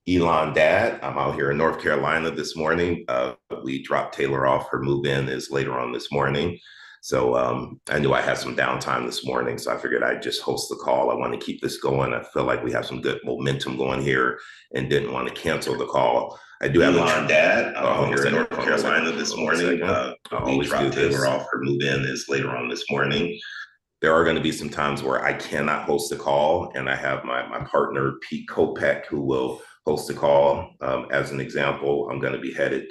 Elon dad. I'm out here in North Carolina this morning. We dropped Taylor off. Her move in is later on this morning. So I knew I had some downtime this morning. So I figured I'd just host the call. I want to keep this going. I feel like we have some good momentum going here and didn't want to cancel the call. I do have Elon dad. I'm here in North Carolina Hold this on one morning. second. I We always do dropped Taylor this. off. Her move in is later on this morning. There are going to be some times where I cannot host a call, and I have my partner Pete Kopech who will host the call. As an example, I'm going to be headed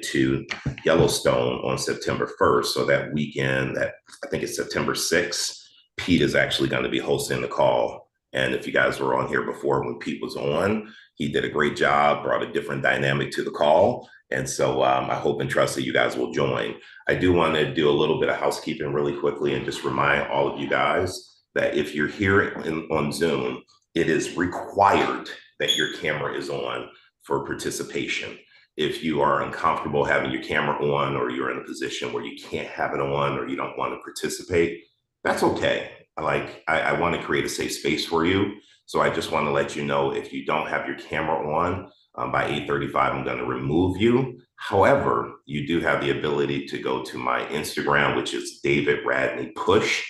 to Yellowstone on September 1st. So that weekend, that I think it's September 6th, Pete is actually going to be hosting the call. And if you guys were on here before when Pete was on, he did a great job, brought a different dynamic to the call. And so I hope and trust that you guys will join. I do want to do a little bit of housekeeping really quickly and just remind all of you guys that if you're here on Zoom, it is required that your camera is on for participation. If you are uncomfortable having your camera on, or you're in a position where you can't have it on, or you don't want to participate, that's okay. I want to create a safe space for you. So I just want to let you know, if you don't have your camera on, by 8:35, I'm going to remove you. However, you do have the ability to go to my Instagram, which is David Radney Push.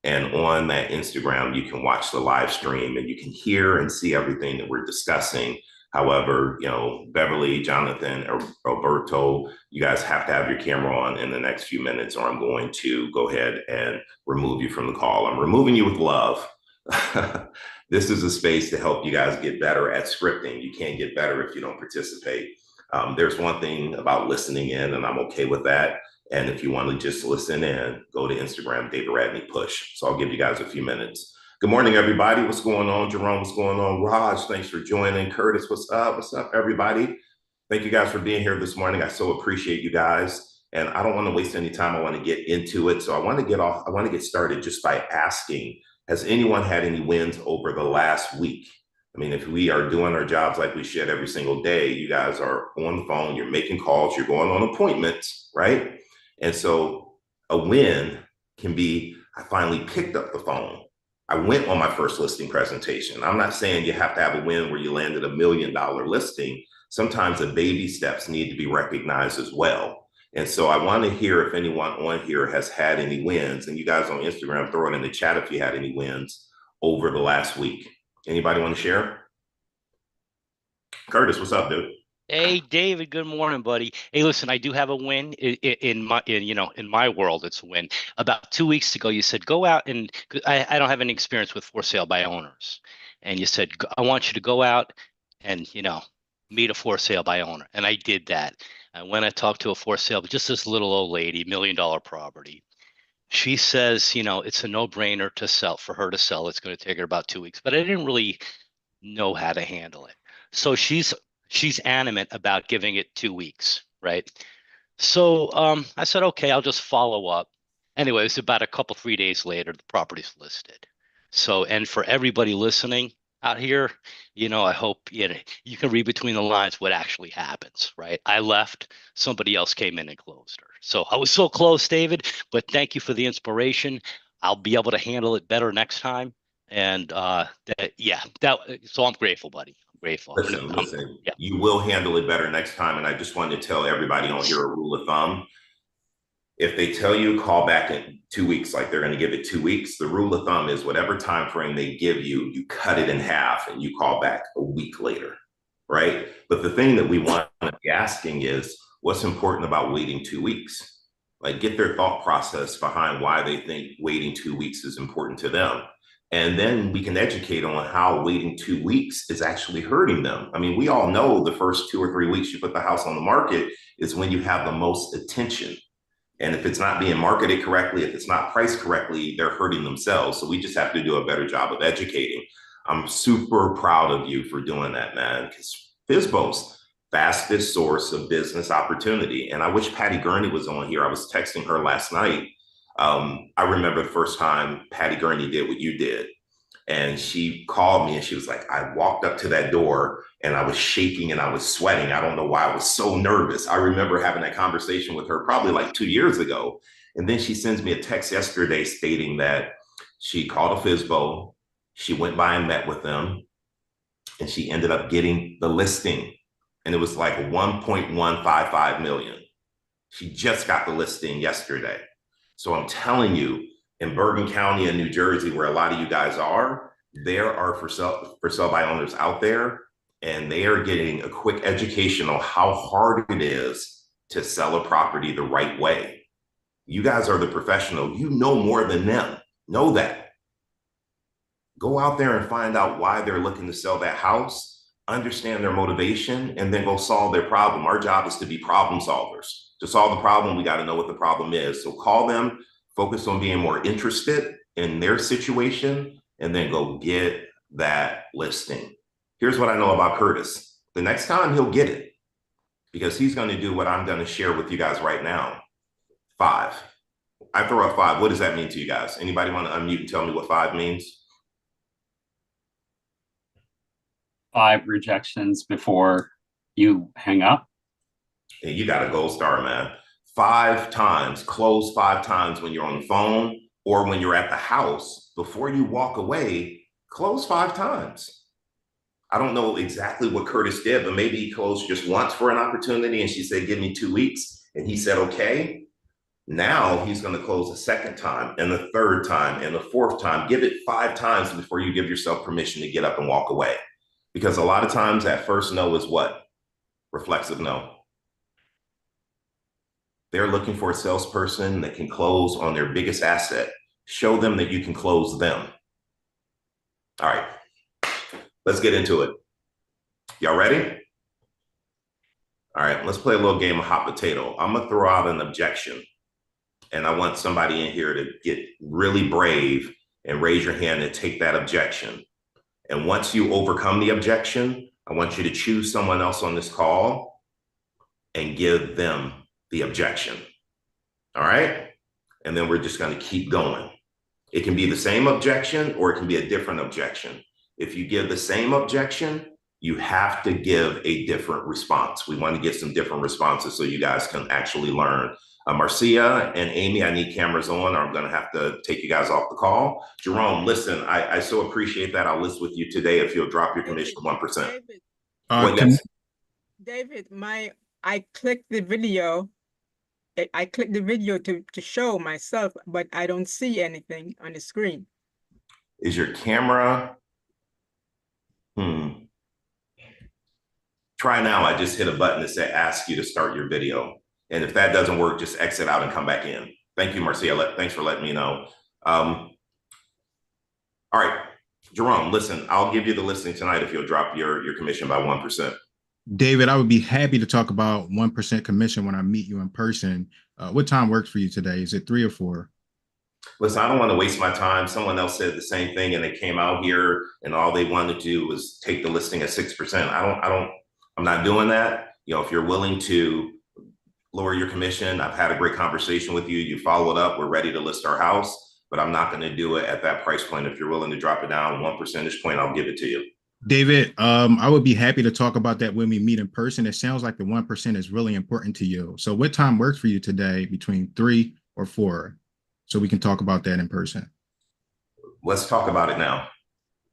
And on that Instagram, you can watch the live stream and you can hear and see everything that we're discussing. However, Beverly, Jonathan, Roberto, you guys have to have your camera on in the next few minutes, or I'm going to go ahead and remove you from the call. I'm removing you with love. This is a space to help you guys get better at scripting. You can't get better if you don't participate. There's one thing about listening in, and I'm okay with that. And if you want to just listen in, go to Instagram, David Radney Push. So I'll give you guys a few minutes. Good morning, everybody. What's going on? Jerome, what's going on? Raj, thanks for joining. Curtis, what's up? What's up, everybody? Thank you guys for being here this morning. I so appreciate you guys. And I don't want to waste any time. I want to get into it. So I want to get started just by asking, has anyone had any wins over the last week? I mean, if we are doing our jobs like we should every single day, you guys are on the phone, you're making calls, you're going on appointments, right? And so a win can be, I finally picked up the phone. I went on my first listing presentation. I'm not saying you have to have a win where you landed $1 million listing. Sometimes the baby steps need to be recognized as well. And so I want to hear if anyone on here has had any wins. And you guys on Instagram, throw it in the chat if you had any wins over the last week. Anybody want to share? Curtis, what's up, dude? Hey, David, good morning, buddy. Hey, listen, I do have a win in my world, it's a win. About 2 weeks ago, you said go out and 'cause I don't have any experience with for sale by owners. And you said, I want you to go out and, meet a for sale by owner. And I did that. And when I talked to a for sale, just this little old lady, $1 million property, she says, it's a no-brainer to sell for her to sell. It's going to take her about 2 weeks, but I didn't really know how to handle it. So she's adamant about giving it 2 weeks, right? So I said, okay, I'll just follow up. Anyway, it's about a couple, 3 days later, the property's listed. So, and for everybody listening out here, I hope you can read between the lines what actually happens, right? I left, somebody else came in and closed her. So I was so close, David, but thank you for the inspiration. I'll be able to handle it better next time. And so I'm grateful, buddy. I'm grateful. Listen, Yeah. you will handle it better next time. And I just wanted to tell everybody on here a rule of thumb. If they tell you call back in 2 weeks, like they're going to give it 2 weeks, the rule of thumb is whatever time frame they give you, you cut it in half and you call back a week later, right? But the thing that we want to be asking is, what's important about waiting 2 weeks? Like, get their thought process behind why they think waiting 2 weeks is important to them. And then we can educate on how waiting 2 weeks is actually hurting them. I mean, we all know the first 2 or 3 weeks you put the house on the market is when you have the most attention. And if it's not being marketed correctly, if it's not priced correctly, they're hurting themselves. So we just have to do a better job of educating. I'm super proud of you for doing that, man, because FSBO's fastest source of business opportunity. And I wish Patty Gurney was on here. I was texting her last night. I remember the first time Patty Gurney did what you did. And she called me and she was like, I walked up to that door and I was shaking and I was sweating. I don't know why I was so nervous. I remember having that conversation with her probably like 2 years ago. And then she sends me a text yesterday stating that she called a FSBO. She went by and met with them. and she ended up getting the listing, and it was like 1.155 million. She just got the listing yesterday. So I'm telling you, in Bergen County and New Jersey, where a lot of you guys are, there are for sale by owners out there, and they are getting a quick education on how hard it is to sell a property the right way. You guys are the professional. You know more than them. Know that. Go out there and find out why they're looking to sell that house, understand their motivation, and then go solve their problem. Our job is to be problem solvers. To solve the problem, we got to know what the problem is. So call them, focus on being more interested in their situation, and then go get that listing. Here's what I know about Curtis. The next time he'll get it, because he's going to do what I'm going to share with you guys right now. 5. I throw up 5. What does that mean to you guys? Anybody want to unmute and tell me what 5 means? 5 rejections before you hang up. And you got a gold star, man. 5 times, close 5 times when you're on the phone or when you're at the house. Before you walk away, close 5 times. I don't know exactly what Curtis did, but maybe he closed just once for an opportunity and she said, give me 2 weeks. And he said, okay. Now he's going to close a second time and the third time and the fourth time. Give it 5 times before you give yourself permission to get up and walk away. Because a lot of times that first no is what? Reflexive no. They're looking for a salesperson that can close on their biggest asset. Show them that you can close them. All right, let's get into it. Y'all ready? All right, let's play a little game of hot potato. I'm gonna throw out an objection, and I want somebody in here to get really brave and raise your hand and take that objection. And once you overcome the objection, I want you to choose someone else on this call and give them the objection. All right? And then we're just going to keep going. It can be the same objection or it can be a different objection. If you give the same objection, you have to give a different response. We want to get some different responses so you guys can actually learn. Marcia and Amy, I need cameras on, or I'm going to have to take you guys off the call. Jerome, listen, I so appreciate that. I'll list with you today if you'll drop your commission to 1%. David, Yes. David, I clicked the video. I clicked the video to show myself, but I don't see anything on the screen. Is your camera? Try now. I just hit a button that said ask you to start your video. And if that doesn't work, just exit out and come back in. Thank you, Marcia. Thanks for letting me know. All right, Jerome, listen, I'll give you the listing tonight if you'll drop your commission by 1%. David, I would be happy to talk about 1% commission when I meet you in person. What time works for you today? Is it 3 or 4? Listen, I don't want to waste my time. Someone else said the same thing and they came out here and all they wanted to do was take the listing at 6%. I'm not doing that. You know, if you're willing to lower your commission, I've had a great conversation with you. You followed up. We're ready to list our house, but I'm not going to do it at that price point. If you're willing to drop it down 1 percentage point, I'll give it to you. David, I would be happy to talk about that when we meet in person. It sounds like the 1% is really important to you. So what time works for you today between 3 or 4? So we can talk about that in person. Let's talk about it now.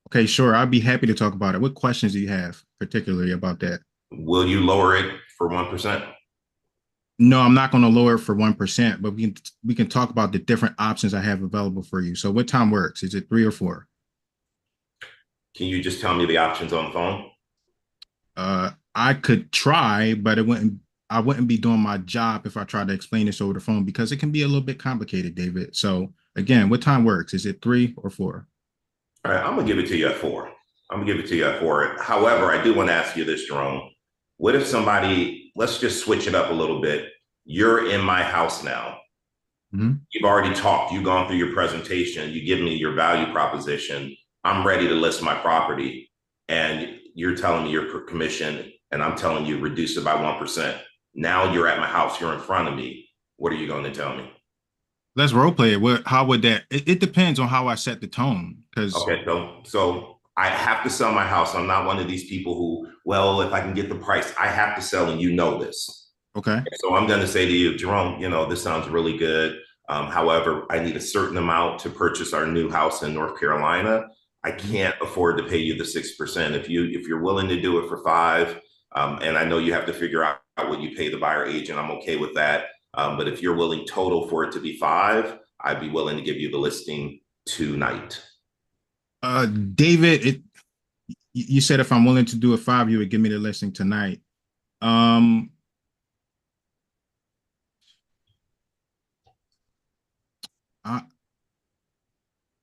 Okay, sure. I'd be happy to talk about it. What questions do you have particularly about that? Will you lower it for 1%? No, I'm not going to lower it for 1%, but we can talk about the different options I have available for you. So what time works? Is it 3 or 4? Can you just tell me the options on the phone? I could try, but I wouldn't be doing my job if I tried to explain this over the phone because it can be a little bit complicated, David. So again, what time works? Is it 3 or 4? All right, I'm gonna give it to you at 4. I'm gonna give it to you at 4. However, I do want to ask you this, Jerome. What if somebody, let's just switch it up a little bit. You're in my house now. Mm-hmm. You've already talked, you've gone through your presentation, you give me your value proposition. I'm ready to list my property. And you're telling me your commission, and I'm telling you reduce it by 1%. Now you're at my house, you're in front of me. What are you going to tell me? Let's role play it. How would that? It depends on how I set the tone. Okay, so I have to sell my house. I'm not one of these people who, well, if I can get the price, I have to sell, and you know this. Okay. So I'm going to say to you, Jerome, you know, this sounds really good. However, I need a certain amount to purchase our new house in North Carolina. I can't afford to pay you the 6%. If you're willing to do it for 5, and I know you have to figure out what you pay the buyer agent, I'm okay with that. But if you're willing total for it to be 5, I'd be willing to give you the listing tonight. David, you said if I'm willing to do a 5, you would give me the listing tonight.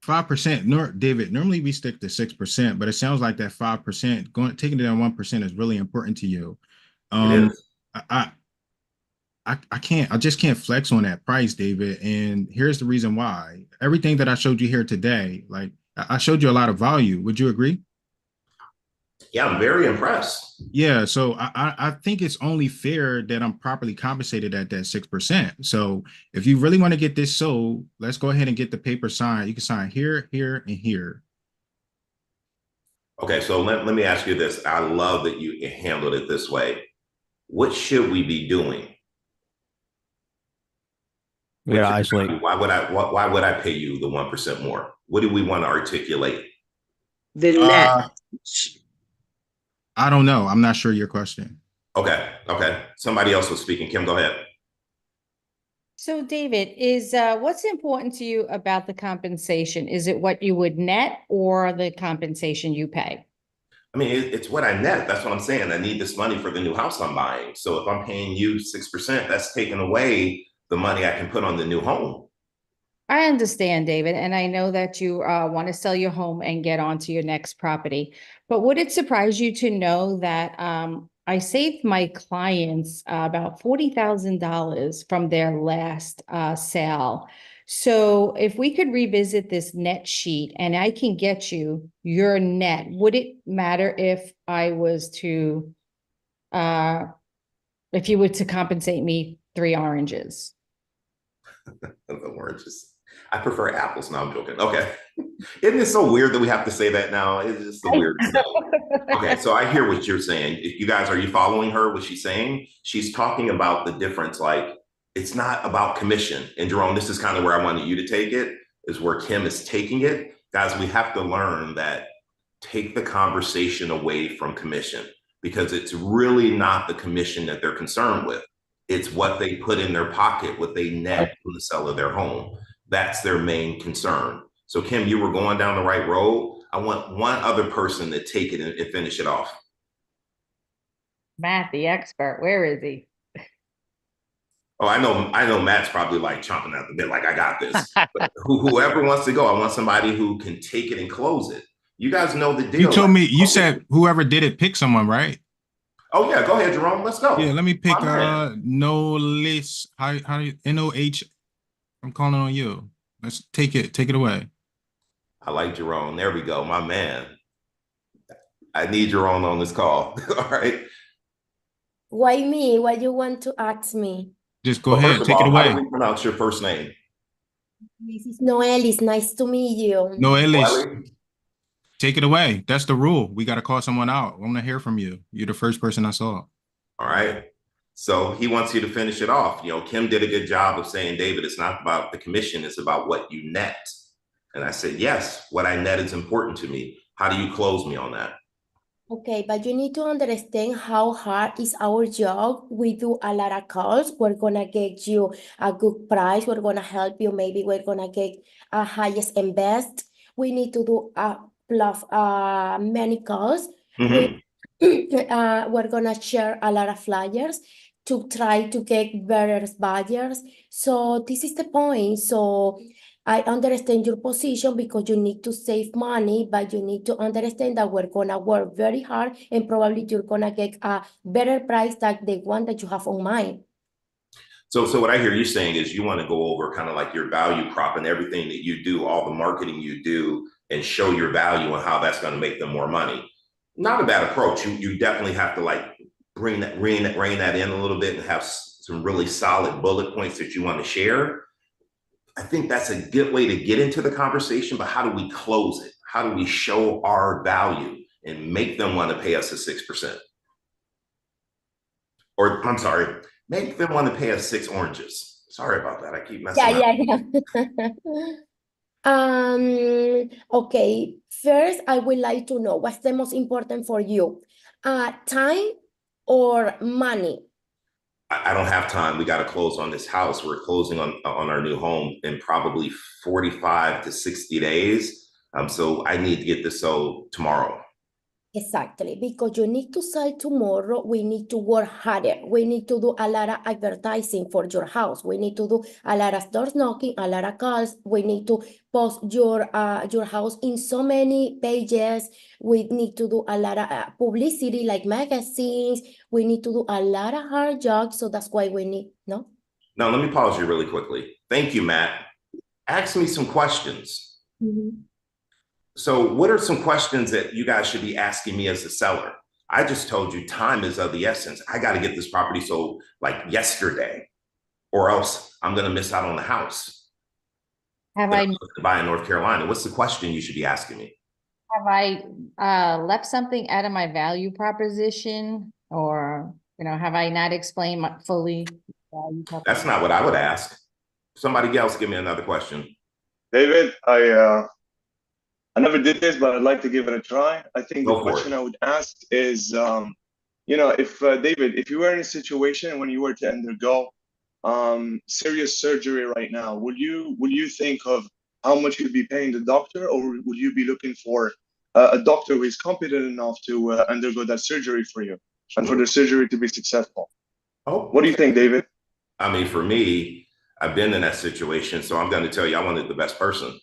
5%, David, normally we stick to 6%, but it sounds like that 5% taking it down 1% is really important to you. It is. I just can't flex on that price, David. And here's the reason why. Everything that I showed you here today, like I showed you a lot of value. Would you agree? Yeah, I'm very impressed. Yeah, so I think it's only fair that I'm properly compensated at that 6%. So if you really want to get this sold, let's go ahead and get the paper signed. You can sign here, here, and here. Okay, so let me ask you this. I love that you handled it this way. What should we be doing? Yeah, isolate. Why would I pay you the 1% more? What do we want to articulate? The net. I don't know. I'm not sure your question. Okay. Somebody else was speaking. Kim, go ahead. So David, is what's important to you about the compensation? Is it what you would net or the compensation you pay? I mean, it's what I net. That's what I'm saying. I need this money for the new house I'm buying. So if I'm paying you 6%, that's taking away the money I can put on the new home. I understand, David, and I know that you want to sell your home and get onto your next property. But would it surprise you to know that I saved my clients about $40,000 from their last sale? So if we could revisit this net sheet and I can get you your net, would it matter if I was to, if you were to compensate me 3 oranges? The oranges. I prefer apples. No, I'm joking. Okay. Isn't it so weird that we have to say that now? It's just the weirdest thing. Okay, so I hear what you're saying. If you guys, are you following her, what she's saying? She's talking about the difference, like, it's not about commission. And Jerome, this is kind of where I wanted you to take it, is where Kim is taking it. Guys, we have to learn that take the conversation away from commission, because it's really not the commission that they're concerned with. It's what they put in their pocket, what they net from the sale of their home. That's their main concern. So Kim, you were going down the right road. I want one other person to take it and finish it off. Matt, the expert, where is he? Oh, I know Matt's probably like chomping at the bit, like, I got this. But whoever wants to go, I want somebody who can take it and close it. You guys know the deal. You told me, you said whoever did it, pick someone, right? Oh yeah, go ahead, Jerome. Let's go. Yeah, let me pick Nolis. How you NOH? I'm calling on you. Let's take it away. I like Jerome. There we go, my man. I need Jerome on this call. All right. Why me? Why you want to ask me? Just go ahead, take it away. How do we pronounce your first name? This is Noelis. Nice to meet you. Noelis, take it away. That's the rule. We got to call someone out. I want to hear from you. You're the first person I saw. All right. So he wants you to finish it off. You know, Kim did a good job of saying, David, it's not about the commission, it's about what you net. And I said, yes, what I net is important to me. How do you close me on that? Okay, but you need to understand how hard is our job. We do a lot of calls. We're gonna get you a good price. We're gonna help you. Maybe we're gonna get a highest and best. We need to do many calls. Mm-hmm. We're gonna share a lot of flyers to try to get better buyers. So this is the point. So I understand your position because you need to save money, but you need to understand that we're gonna work very hard and probably you're gonna get a better price than the one that you have on mind. So what I hear you saying is you want to go over kind of like your value prop and everything that you do, all the marketing you do, and show your value and how that's going to make them more money. Not a bad approach. You definitely have to like rein that in a little bit and have some really solid bullet points that you want to share. I think that's a good way to get into the conversation, but how do we close it? How do we show our value and make them want to pay us a 6%? Or I'm sorry, make them want to pay us 6 oranges. Sorry about that. I keep messing up. Yeah. Okay, first I would like to know what's the most important for you, time or money? I don't have time. We got to close on this house. We're closing on our new home in probably 45 to 60 days. So I need to get this sold tomorrow. Exactly, because you need to sell tomorrow. We need to work harder. We need to do a lot of advertising for your house. We need to do a lot of doors knocking, a lot of calls. We need to post your house in so many pages. We need to do a lot of publicity like magazines. We need to do a lot of hard jobs. So that's why we need, no? Now, let me pause you really quickly. Thank you, Matt. Ask me some questions. So what are some questions that you guys should be asking me as a seller? I just told you time is of the essence. I got to get this property sold like yesterday, or else I'm going to miss out on the house. Have that I I'm looking to buy in North Carolina. What's the question you should be asking me? left something out of my value proposition, or have I not explained fully? That's not what I would ask. Somebody else give me another question. David, I never did this, but I'd like to give it a try. I think the question I would ask is, if David, if you were in a situation when you were to undergo serious surgery right now, will you think of how much you'd be paying the doctor, or would you be looking for a doctor who is competent enough to undergo that surgery for you and for the surgery to be successful? What do you think, David? I mean, for me, I've been in that situation, so I'm going to tell you I wanted the best person.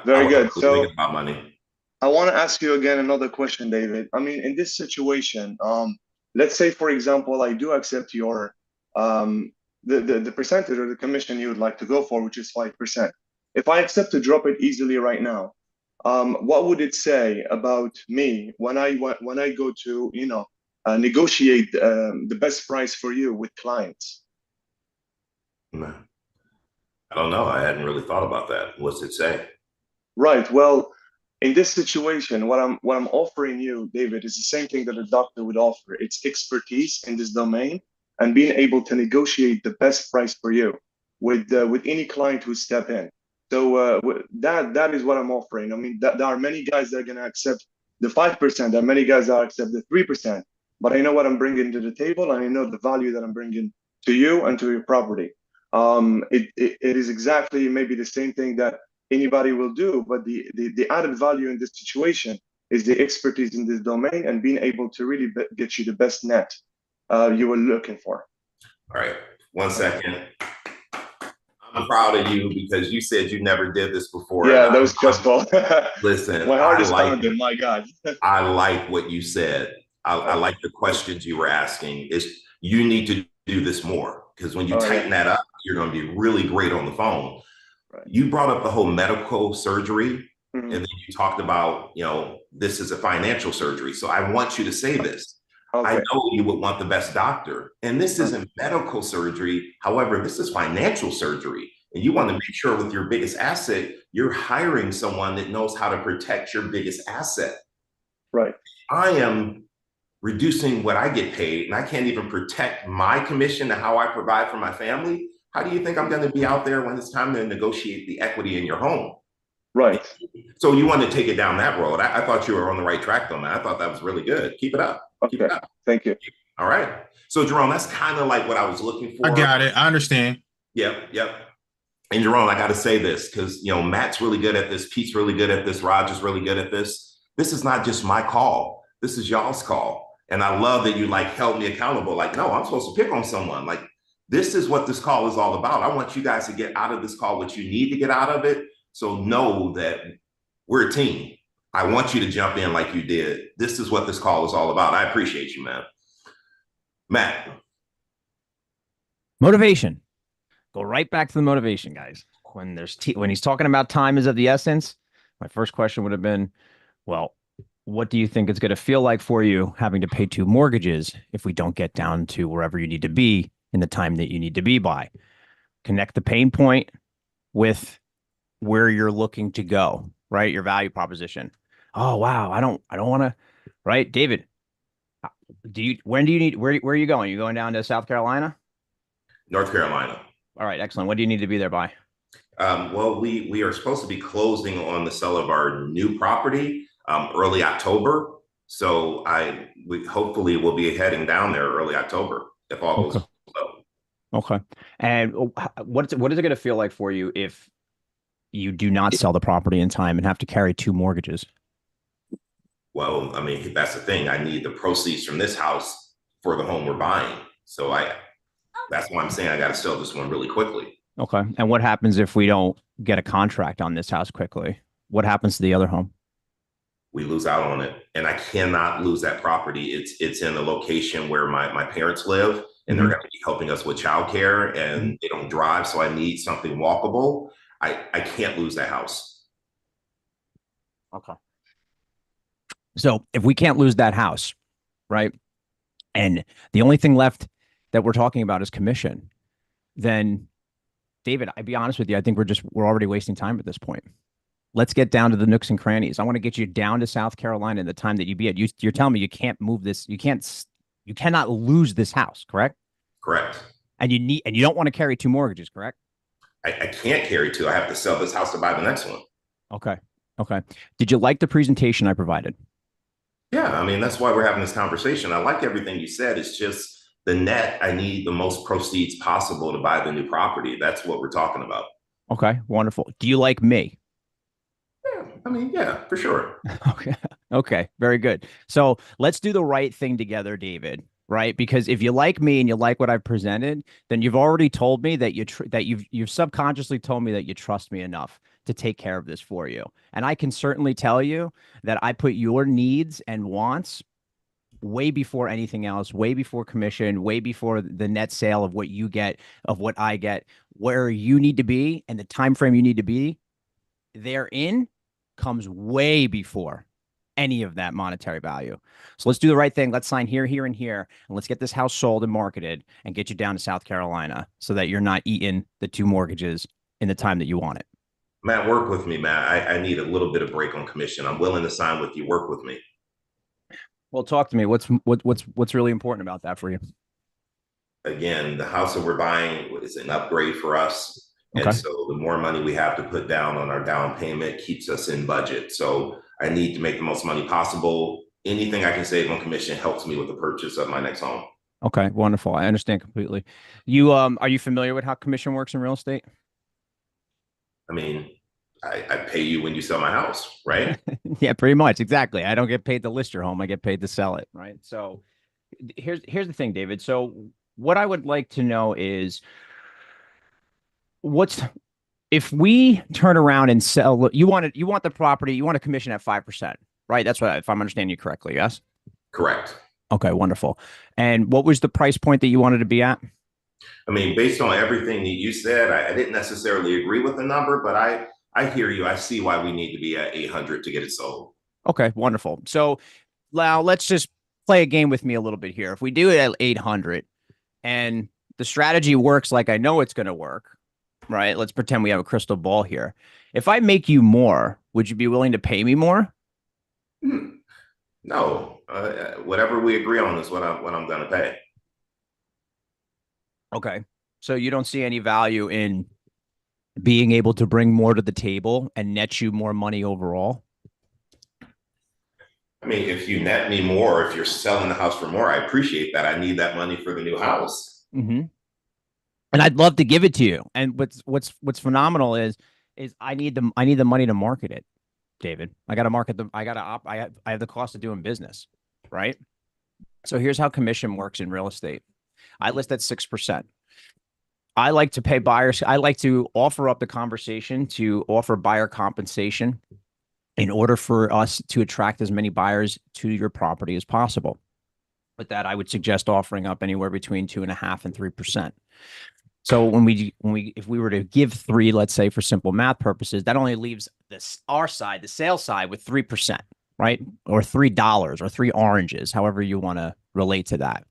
Very good. So about money. I want to ask you again another question, David. I mean, in this situation, let's say, for example, I do accept your the percentage or the commission you would like to go for, which is 5%. If I accept to drop it easily right now, what would it say about me when I go to negotiate the best price for you with clients? I don't know. I hadn't really thought about that. What's it say? Right. Well, in this situation, what I'm offering you, David, is the same thing that a doctor would offer. It's expertise in this domain and being able to negotiate the best price for you with any client who step in. So that is what I'm offering. I mean, there are many guys that are going to accept the 5%. There are many guys that accept the 3%. But I know what I'm bringing to the table, and I know the value that I'm bringing to you and to your property. It is exactly maybe the same thing that anybody will do, but the added value in this situation is the expertise in this domain and being able to really get you the best net you were looking for. All right, 1 second. I'm proud of you because you said you never did this before. Yeah, that was stressful. Listen, my heart is pounding. My God. I like what you said. I like the questions you were asking. You need to do this more, because when you tighten that up, you're going to be really great on the phone. Right. You brought up the whole medical surgery, and then you talked about, this is a financial surgery. So I want you to say this. I know you would want the best doctor, and this isn't medical surgery. However, this is financial surgery, and you want to make sure with your biggest asset, you're hiring someone that knows how to protect your biggest asset. Right. I am reducing what I get paid, and I can't even protect my commission and how I provide for my family. How do you think I'm going to be out there when it's time to negotiate the equity in your home? Right. So you want to take it down that road. I thought you were on the right track on that. I thought that was really good. Keep it up. Okay. Keep it up. Thank you. All right. So Jerome, that's kind of like what I was looking for. I got it. I understand. Yep. And Jerome, I got to say this because, Matt's really good at this. Pete's really good at this. Roger's really good at this. This is not just my call. This is y'all's call. And I love that you held me accountable. No, I'm supposed to pick on someone. This is what this call is all about. I want you guys to get out of this call what you need to get out of it. So know that we're a team. I want you to jump in like you did. This is what this call is all about. I appreciate you, man. Matt. Motivation. Go right back to the motivation, guys. When he's talking about time is of the essence, my first question would have been, well, what do you think it's going to feel like for you having to pay 2 mortgages if we don't get down to wherever you need to be in the time that you need to be by? Connect the pain point with where you're looking to go, right? Your value proposition. Oh, wow. I don't want to, right? David, where are you going? You going down to South Carolina? North Carolina. All right. Excellent. When do you need to be there by? Well, we are supposed to be closing on the sale of our new property early October. So we hopefully will be heading down there early October if all Okay. goes well. Okay. And what is it going to feel like for you if you do not sell the property in time and have to carry two mortgages? Well, I mean, that's the thing. I need the proceeds from this house for the home we're buying. So that's why I'm saying I got to sell this one really quickly. Okay. And what happens if we don't get a contract on this house quickly? What happens to the other home? We lose out on it, and I cannot lose that property. It's in the location where my parents live, and they're going to be helping us with childcare, and they don't drive, so I need something walkable. I can't lose that house. Okay. So if we can't lose that house, right, and the only thing left that we're talking about is commission, then David, I'd be honest with you, I think we're already wasting time at this point. Let's get down to the nooks and crannies. I want to get you down to South Carolina in the time that you be at. You're telling me you can't move this. You cannot lose this house, correct? Correct. And you don't want to carry two mortgages, correct? I can't carry two. I have to sell this house to buy the next one. Okay. Okay. Did you like the presentation I provided? Yeah, I mean, that's why we're having this conversation. I like everything you said. It's just the net. I need the most proceeds possible to buy the new property. That's what we're talking about. Okay, wonderful. Do you like me? Yeah, I mean, yeah, for sure. Okay. Okay, very good. So let's do the right thing together, David. Right? Because if you like me and you like what I've presented, then you've already told me that you've subconsciously told me that you trust me enough to take care of this for you. And I can certainly tell you that I put your needs and wants way before anything else, way before commission, way before the net sale of what you get, of what I get, where you need to be and the time frame you need to be therein comes way before any of that monetary value. So let's do the right thing. Let's sign here, here, and here, and let's get this house sold and marketed and get you down to South Carolina so that you're not eating the two mortgages in the time that you want it. Matt, work with me, Matt. I need a little bit of break on commission. I'm willing to sign with you. Work with me. Well, talk to me. What's really important about that for you? Again, the house that we're buying is an upgrade for us. Okay. And so the more money we have to put down on our down payment keeps us in budget. So I need to make the most money possible. Anything I can save on commission helps me with the purchase of my next home. Okay, wonderful. I understand completely. You are you familiar with how commission works in real estate? I mean, I pay you when you sell my house, right? Yeah, pretty much. Exactly. I don't get paid to list your home. I get paid to sell it, right? So here's the thing, David. So what I would like to know is if we turn around and sell, you want the property, you want a commission at 5%, right? That's what, if I'm understanding you correctly, yes? Correct. Okay, wonderful. And what was the price point that you wanted to be at? I mean, based on everything that you said, I didn't necessarily agree with the number, but I hear you. I see why we need to be at 800 to get it sold. Okay, wonderful. So now let's just play a game with me a little bit here. If we do it at 800 and the strategy works like I know it's going to work, right? Let's pretend we have a crystal ball here. If I make you more, would you be willing to pay me more? No, whatever we agree on is what I'm going to pay. Okay. So you don't see any value in being able to bring more to the table and net you more money overall? I mean, if you net me more, if you're selling the house for more, I appreciate that. I need that money for the new house. Mm-hmm. And I'd love to give it to you. And what's phenomenal is I need the money to market it, David. I got to market them. I have the cost of doing business, right? So here's how commission works in real estate. I list at 6%. I like to pay buyers. I like to offer up the conversation to offer buyer compensation in order for us to attract as many buyers to your property as possible. With that, I would suggest offering up anywhere between 2.5% and 3%. So if we were to give 3, let's say for simple math purposes, that only leaves our side, the sales side, with 3%, right? Or $3 or 3 oranges, however you want to relate to that.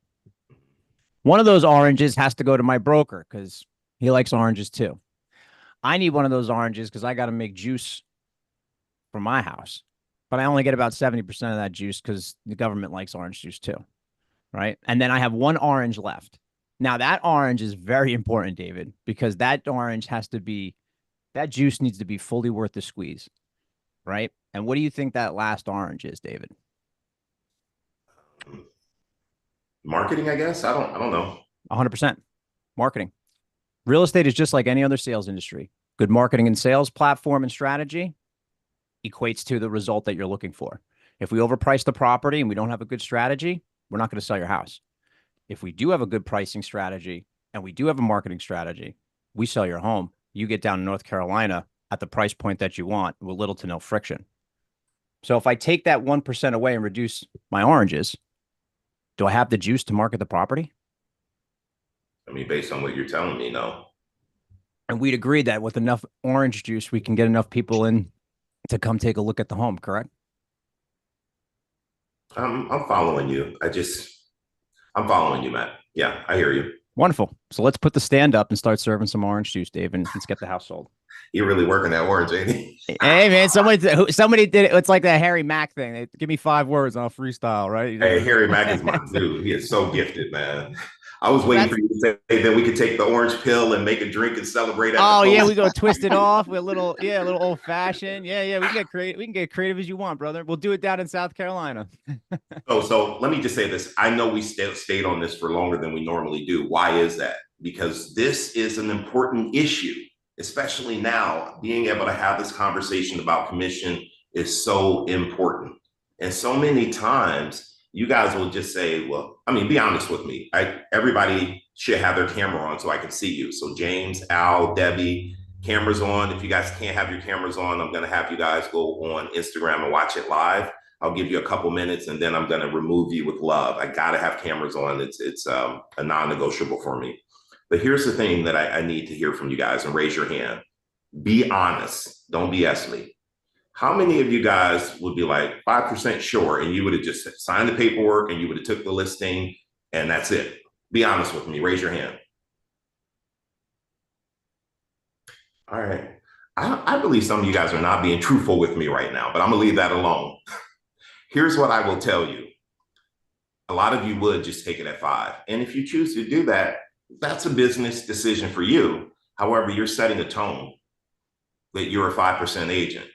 One of those oranges has to go to my broker because he likes oranges too. I need one of those oranges because I got to make juice for my house, but I only get about 70% of that juice because the government likes orange juice too, right? And then I have 1 orange left. Now that orange is very important, David, because that orange has to be that juice needs to be fully worth the squeeze, right? And what do you think that last orange is, David? Marketing, I guess. I don't know. 100% marketing. Real estate is just like any other sales industry. Good marketing and sales platform and strategy equates to the result that you're looking for. If we overprice the property and we don't have a good strategy, we're not going to sell your house. If we do have a good pricing strategy and we do have a marketing strategy, we sell your home. You get down to North Carolina at the price point that you want with little to no friction. So if I take that 1% away and reduce my oranges, do I have the juice to market the property? I mean, based on what you're telling me, no. And we'd agree that with enough orange juice, we can get enough people in to come take a look at the home, correct? I'm following you. I'm following you, Matt. Yeah, I hear you. Wonderful. So let's put the stand up and start serving some orange juice, Dave, and let's get the house sold. You're really working that orange, ain't he? Hey, man, somebody did it. It's like that Harry Mack thing. They give me 5 words and I'll freestyle, right? Hey, Harry Mack is my dude. He is so gifted, man. I was waiting for you to say that we could take the orange pill and make a drink and celebrate. Oh yeah, we go twist it off with a little old fashioned. Yeah, we can get creative. We can get creative as you want, brother. We'll do it down in South Carolina. So let me just say this. I know we stayed on this for longer than we normally do. Why is that? Because this is an important issue, especially now. Being able to have this conversation about commission is so important. And so many times you guys will just say, well, I mean, be honest with me. Everybody should have their camera on so I can see you. So James, Al, Debbie, cameras on. If you guys can't have your cameras on, I'm going to have you guys go on Instagram and watch it live. I'll give you a couple minutes and then I'm going to remove you with love. I got to have cameras on. It's a non-negotiable for me. But here's the thing that I need to hear from you guys, and raise your hand. Be honest. Don't BS me. How many of you guys would be like 5% sure and you would have just signed the paperwork and you would have took the listing and that's it? Be honest with me. Raise your hand. All right. I believe some of you guys are not being truthful with me right now, but I'm going to leave that alone. Here's what I will tell you. A lot of you would just take it at 5. And if you choose to do that, that's a business decision for you. However, you're setting a tone that you're a 5% agent.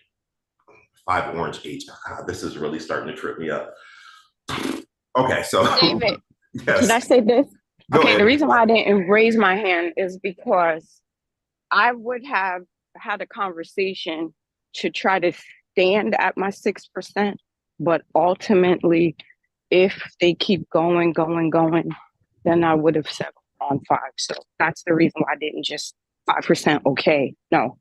5 orange agent. God, this is really starting to trip me up. Okay, so David, yes. Can I say this? Go Okay, ahead. the reason why I didn't raise my hand is because I would have had a conversation to try to stand at my 6%, but ultimately, if they keep going, then I would have settled on 5. So that's the reason why I didn't just 5%. Okay, no,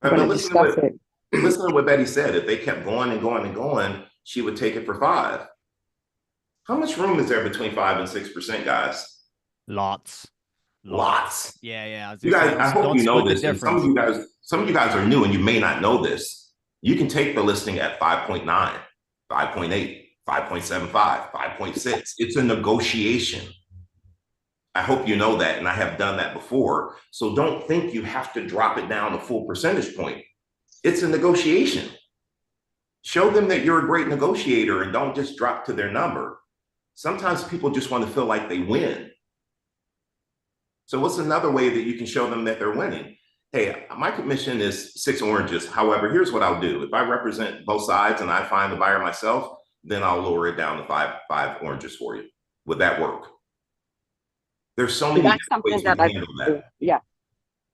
I'm going to discuss it. Listen to what Betty said. If they kept going and going, she would take it for 5. How much room is there between 5 and 6%, guys? Lots. Yeah. You guys, I hope you know this. And some of you guys are new and you may not know this. You can take the listing at 5.9, 5.8, 5.75, 5.6. It's a negotiation. I hope you know that, and I have done that before. So don't think you have to drop it down a full percentage point. It's a negotiation. Show them that you're a great negotiator and don't just drop to their number. Sometimes people just want to feel like they win. So what's another way that you can show them that they're winning? Hey, my commission is 6 oranges. However, here's what I'll do. If I represent both sides and I find the buyer myself, then I'll lower it down to 5 oranges for you. Would that work? There's so many That's something ways that to I handle do. that. Yeah.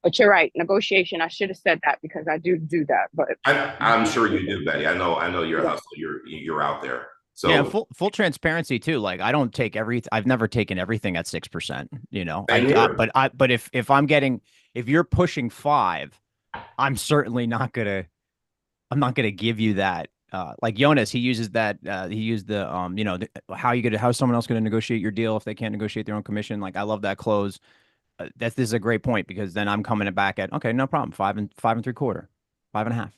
But you're right. Negotiation. I should have said that because I do that. But I'm sure you do, Betty. I know you're a hustler. You're out there. So yeah, full transparency too. Like I don't take I've never taken everything at 6%, you know. But if you're pushing 5, I'm certainly not gonna give you that. Like Jonas, he uses that. He used the how's someone else gonna negotiate your deal if they can't negotiate their own commission? Like I love that close. This is a great point because then I'm coming back at okay, no problem, 5 and 3/4, 5.5.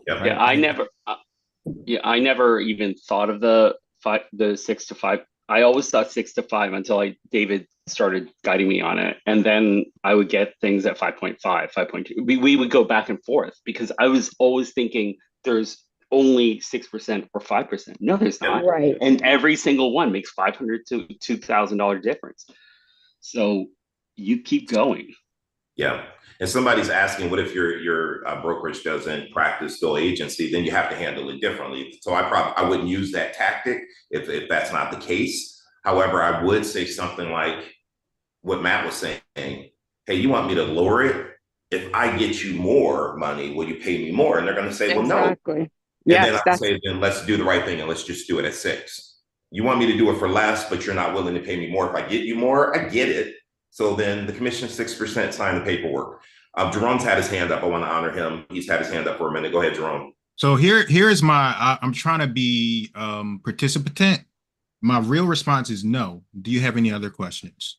Yep. Yeah, I never even thought of the 6 to 5. I always thought 6 to 5 until David started guiding me on it, and then I would get things at 5.5, 5.2. We would go back and forth because I was always thinking there's only 6% or 5%. No, there's not. Right. And every single one makes $500 to $2,000 difference. So you keep going. Yeah. And somebody's asking, what if your brokerage doesn't practice dual agency? Then you have to handle it differently. So I wouldn't use that tactic if that's not the case. However, I would say something like what Matt was saying. Hey, you want me to lower it? If I get you more money, will you pay me more? And they're going to say, well, no. Exactly. And Yes, then I that's say, then let's do the right thing and let's just do it at 6. You want me to do it for less, but you're not willing to pay me more. If I get you more, I get it. So then the commission 6%, sign the paperwork. Jerome's had his hand up. I want to honor him. He's had his hand up for a minute. Go ahead, Jerome. So here's my, I'm trying to be participant. My real response is no. Do you have any other questions?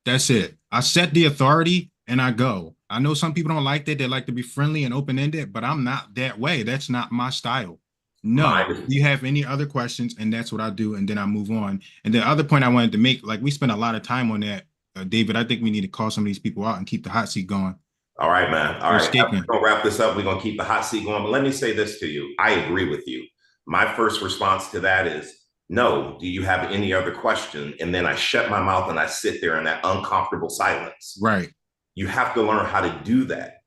That's it. I set the authority and I go. I know some people don't like that. They like to be friendly and open-ended, but I'm not that way. That's not my style. No. Do you have any other questions? And that's what I do. And then I move on. And the other point I wanted to make, like we spent a lot of time on that, David, I think we need to call some of these people out and keep the hot seat going. All right, man. All right. We're going to wrap this up. We're going to keep the hot seat going. But let me say this to you. I agree with you. My first response to that is, no, do you have any other question? And then I shut my mouth and I sit there in that uncomfortable silence. Right. You have to learn how to do that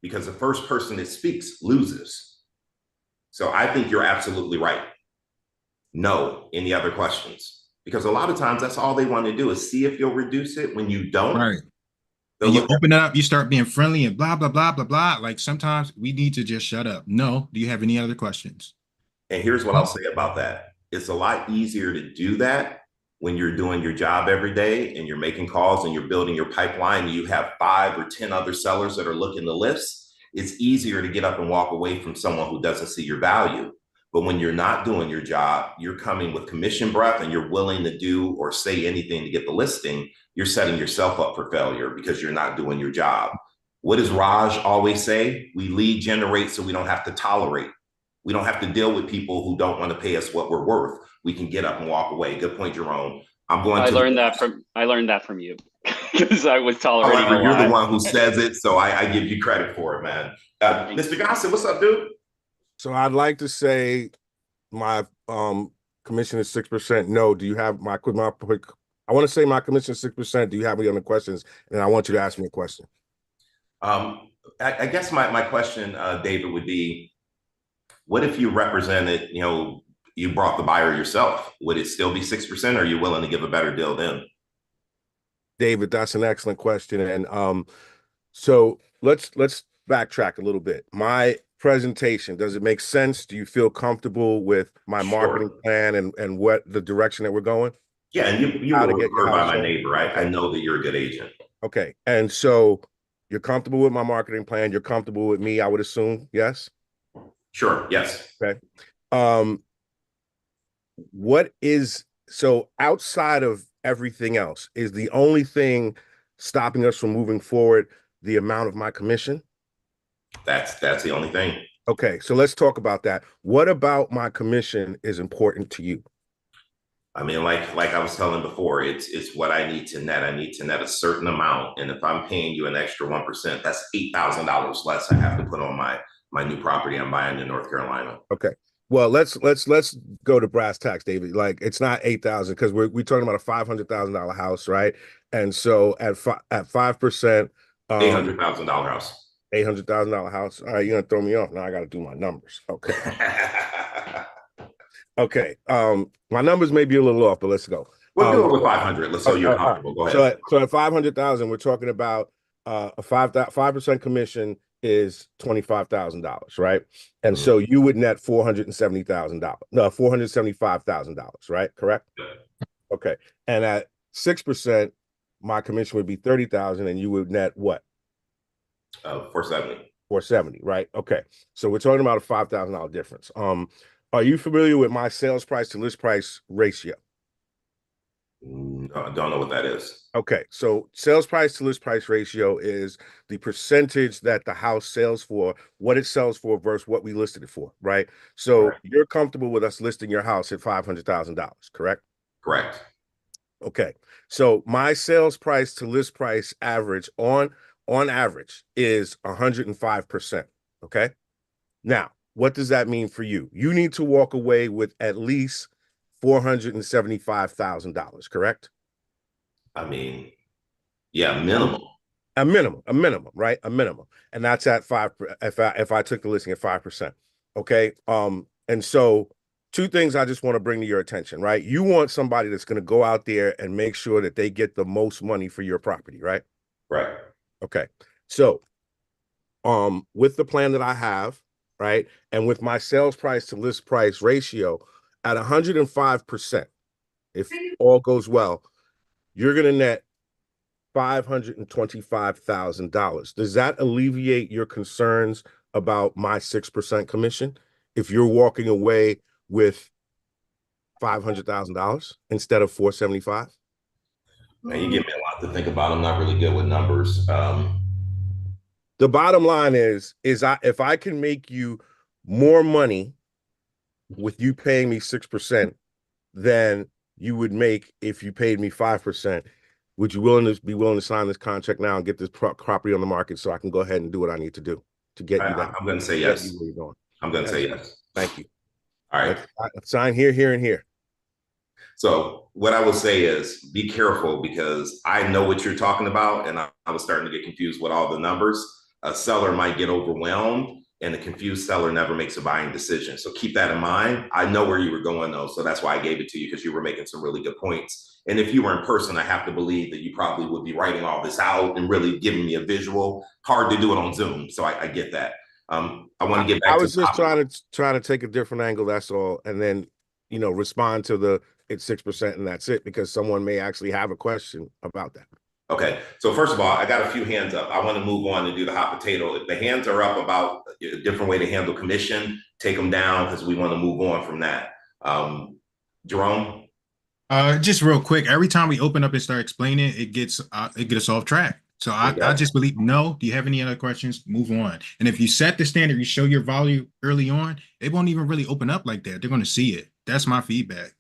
because the first person that speaks loses. So I think you're absolutely right. No, any other questions? Because a lot of times that's all they want to do is see if you'll reduce it. When you don't, right. And you open it up, you start being friendly and blah, blah, blah, blah, blah. Like sometimes we need to just shut up. No, do you have any other questions? And here's what I'll say about that. It's a lot easier to do that when you're doing your job every day and you're making calls and you're building your pipeline and you have 5 or 10 other sellers that are looking to list. It's easier to get up and walk away from someone who doesn't see your value. But when you're not doing your job, you're coming with commission breath and you're willing to do or say anything to get the listing, you're setting yourself up for failure because you're not doing your job. What does Raj always say? We lead generate so we don't have to tolerate. We don't have to deal with people who don't want to pay us what we're worth. We can get up and walk away. Good point, Jerome. I learned that from you because I was tolerating. However, you're the one who says it, so I give you credit for it, man. Mr. Gossett, what's up, dude? So I'd like to say my commission is 6%. No, do you have my I want to say my commission is 6%. Do you have any other questions? And I want you to ask me a question. I guess my question, David, would be, what if you represented, you brought the buyer yourself? Would it still be 6%? Or are you willing to give a better deal then? David, that's an excellent question. And so let's backtrack a little bit. My presentation, does it make sense? Do you feel comfortable with my marketing plan and what the direction that we're going? Yeah, and you were referred by my neighbor. I know that you're a good agent. Okay. And so you're comfortable with my marketing plan. You're comfortable with me, I would assume. Yes. Sure. Yes. Okay. So outside of everything else, is the only thing stopping us from moving forward the amount of my commission? That's the only thing. Okay. So let's talk about that. What about my commission is important to you? I mean, like I was telling before, it's what I need to net. I need to net a certain amount. And if I'm paying you an extra 1%, that's $8,000 less I have to put on my new property I'm buying in North Carolina. Okay. Well, let's go to brass tacks, David. Like, it's not 8,000 because we're talking about a $500,000 house, right? And so at 5%, $800,000 house. $800,000 house. All right, you're gonna throw me off now. I got to do my numbers. Okay. Okay. My numbers may be a little off, but let's go. We'll do it with 500. Let's say you're comfortable. Go ahead. So at 500,000, we're talking about a 5% commission is $25,000, right? And so you would net $470,000. No, $475,000, right? Correct? Yeah. Okay. And at 6%, my commission would be $30,000, and you would net what? 470. 470, right? Okay. So we're talking about a $5,000 difference. Are you familiar with my sales price to list price ratio? I don't know what that is. Okay, so sales price to list price ratio is the percentage that the house sells for, what it sells for versus what we listed it for, right? So You're comfortable with us listing your house at $500,000, correct? Correct. Okay, so my sales price to list price average on average is 105%. Okay, now what does that mean for you? You need to walk away with at least $475,000, correct? I mean, yeah, minimal. A minimum, right? A minimum. And that's at 5 if I took the listing at 5%. Okay. And so two things I just want to bring to your attention, right? You want somebody that's going to go out there and make sure that they get the most money for your property, right? Right. Okay. So with the plan that I have, right, and with my sales price to list price ratio at 105%, if all goes well, you're going to net $525,000. Does that alleviate your concerns about my 6% commission if you're walking away with $500,000 instead of $475,000? Man, you give me a lot to think about. I'm not really good with numbers. The bottom line is if I can make you more money with you paying me 6% than you would make if you paid me 5%, would you be willing to sign this contract now and get this property on the market so I can go ahead and do what I need to do to get you that? I'm going to say yes. I'm going to say yes. Thank you. All right. Let's sign here, here, and here. So what I will say is be careful, because I know what you're talking about, and I was starting to get confused with all the numbers. A seller might get overwhelmed, and a confused seller never makes a buying decision. So keep that in mind. I know where you were going, though, so that's why I gave it to you, because you were making some really good points. And if you were in person, I have to believe that you probably would be writing all this out and really giving me a visual. Hard to do it on Zoom, so I get that. I want to get back. I was just trying to take a different angle. That's all, and then respond to it's 6% and that's it, because someone may actually have a question about that. Okay, so first of all, I got a few hands up. I want to move on and do the hot potato. If the hands are up about a different way to handle commission, take them down, because we want to move on from that. Jerome? Just real quick, every time we open up and start explaining, it gets us off track. So I just believe, no, do you have any other questions? Move on. And if you set the standard, you show your value early on, they won't even really open up like that. They're going to see it. That's my feedback.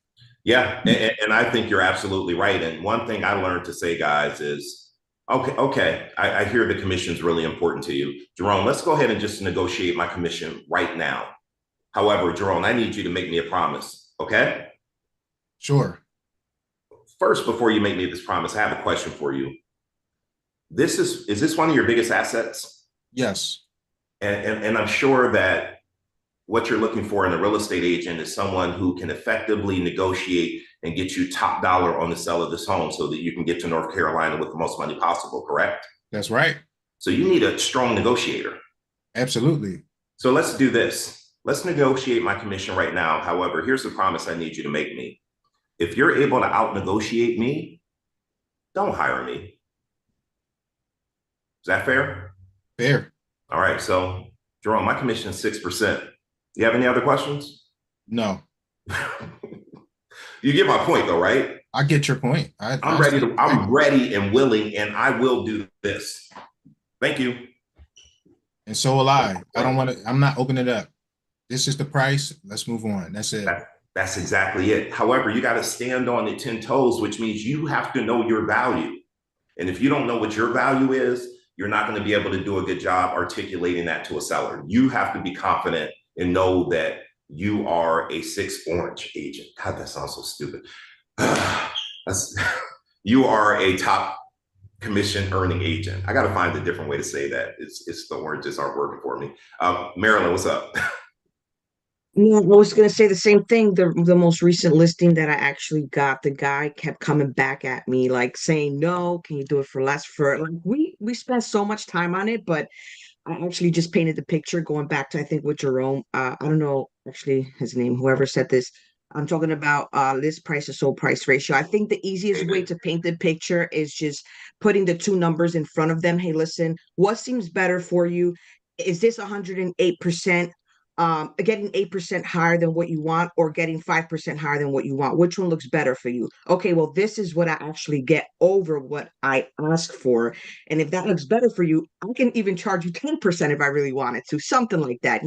Yeah, and I think you're absolutely right. And one thing I learned to say, guys, is, okay, I hear the commission's really important to you. Jerome, let's go ahead and just negotiate my commission right now. However, Jerome, I need you to make me a promise, okay? Sure. First, before you make me this promise, I have a question for you. Is this one of your biggest assets? Yes. And I'm sure that what you're looking for in a real estate agent is someone who can effectively negotiate and get you top dollar on the sale of this home so that you can get to North Carolina with the most money possible, correct? That's right. So you need a strong negotiator. Absolutely. So let's do this. Let's negotiate my commission right now. However, here's the promise I need you to make me. If you're able to out-negotiate me, don't hire me. Is that fair? Fair. All right, so Jerome, my commission is 6%. You have any other questions? No. You get my point, though, right? I get your point. I'm ready and willing, and I will do this. Thank you. And so will I. I'm not opening it up. This is the price. Let's move on. That's it. That's exactly it. However, you got to stand on your 10 toes, which means you have to know your value. And if you don't know what your value is, you're not going to be able to do a good job articulating that to a seller. You have to be confident and know that you are a 6 orange agent. God, that sounds so stupid. You are a top commission earning agent. I got to find a different way to say that. It's the oranges aren't working for me. Marilyn, what's up? Yeah, I was going to say the same thing. The most recent listing that I actually got, the guy kept coming back at me, like saying, no, can you do it for less? We spent so much time on it, but I actually just painted the picture going back to, I think, with Jerome. I don't know actually his name, whoever said this. I'm talking about list price to sold price ratio. I think the easiest way to paint the picture is just putting the two numbers in front of them. Hey, listen, what seems better for you? Is this 108%? Getting 8% higher than what you want, or getting 5% higher than what you want? Which one looks better for you? Okay, well, this is what I actually get over what I asked for. And if that looks better for you, I can even charge you 10% if I really wanted to, something like that,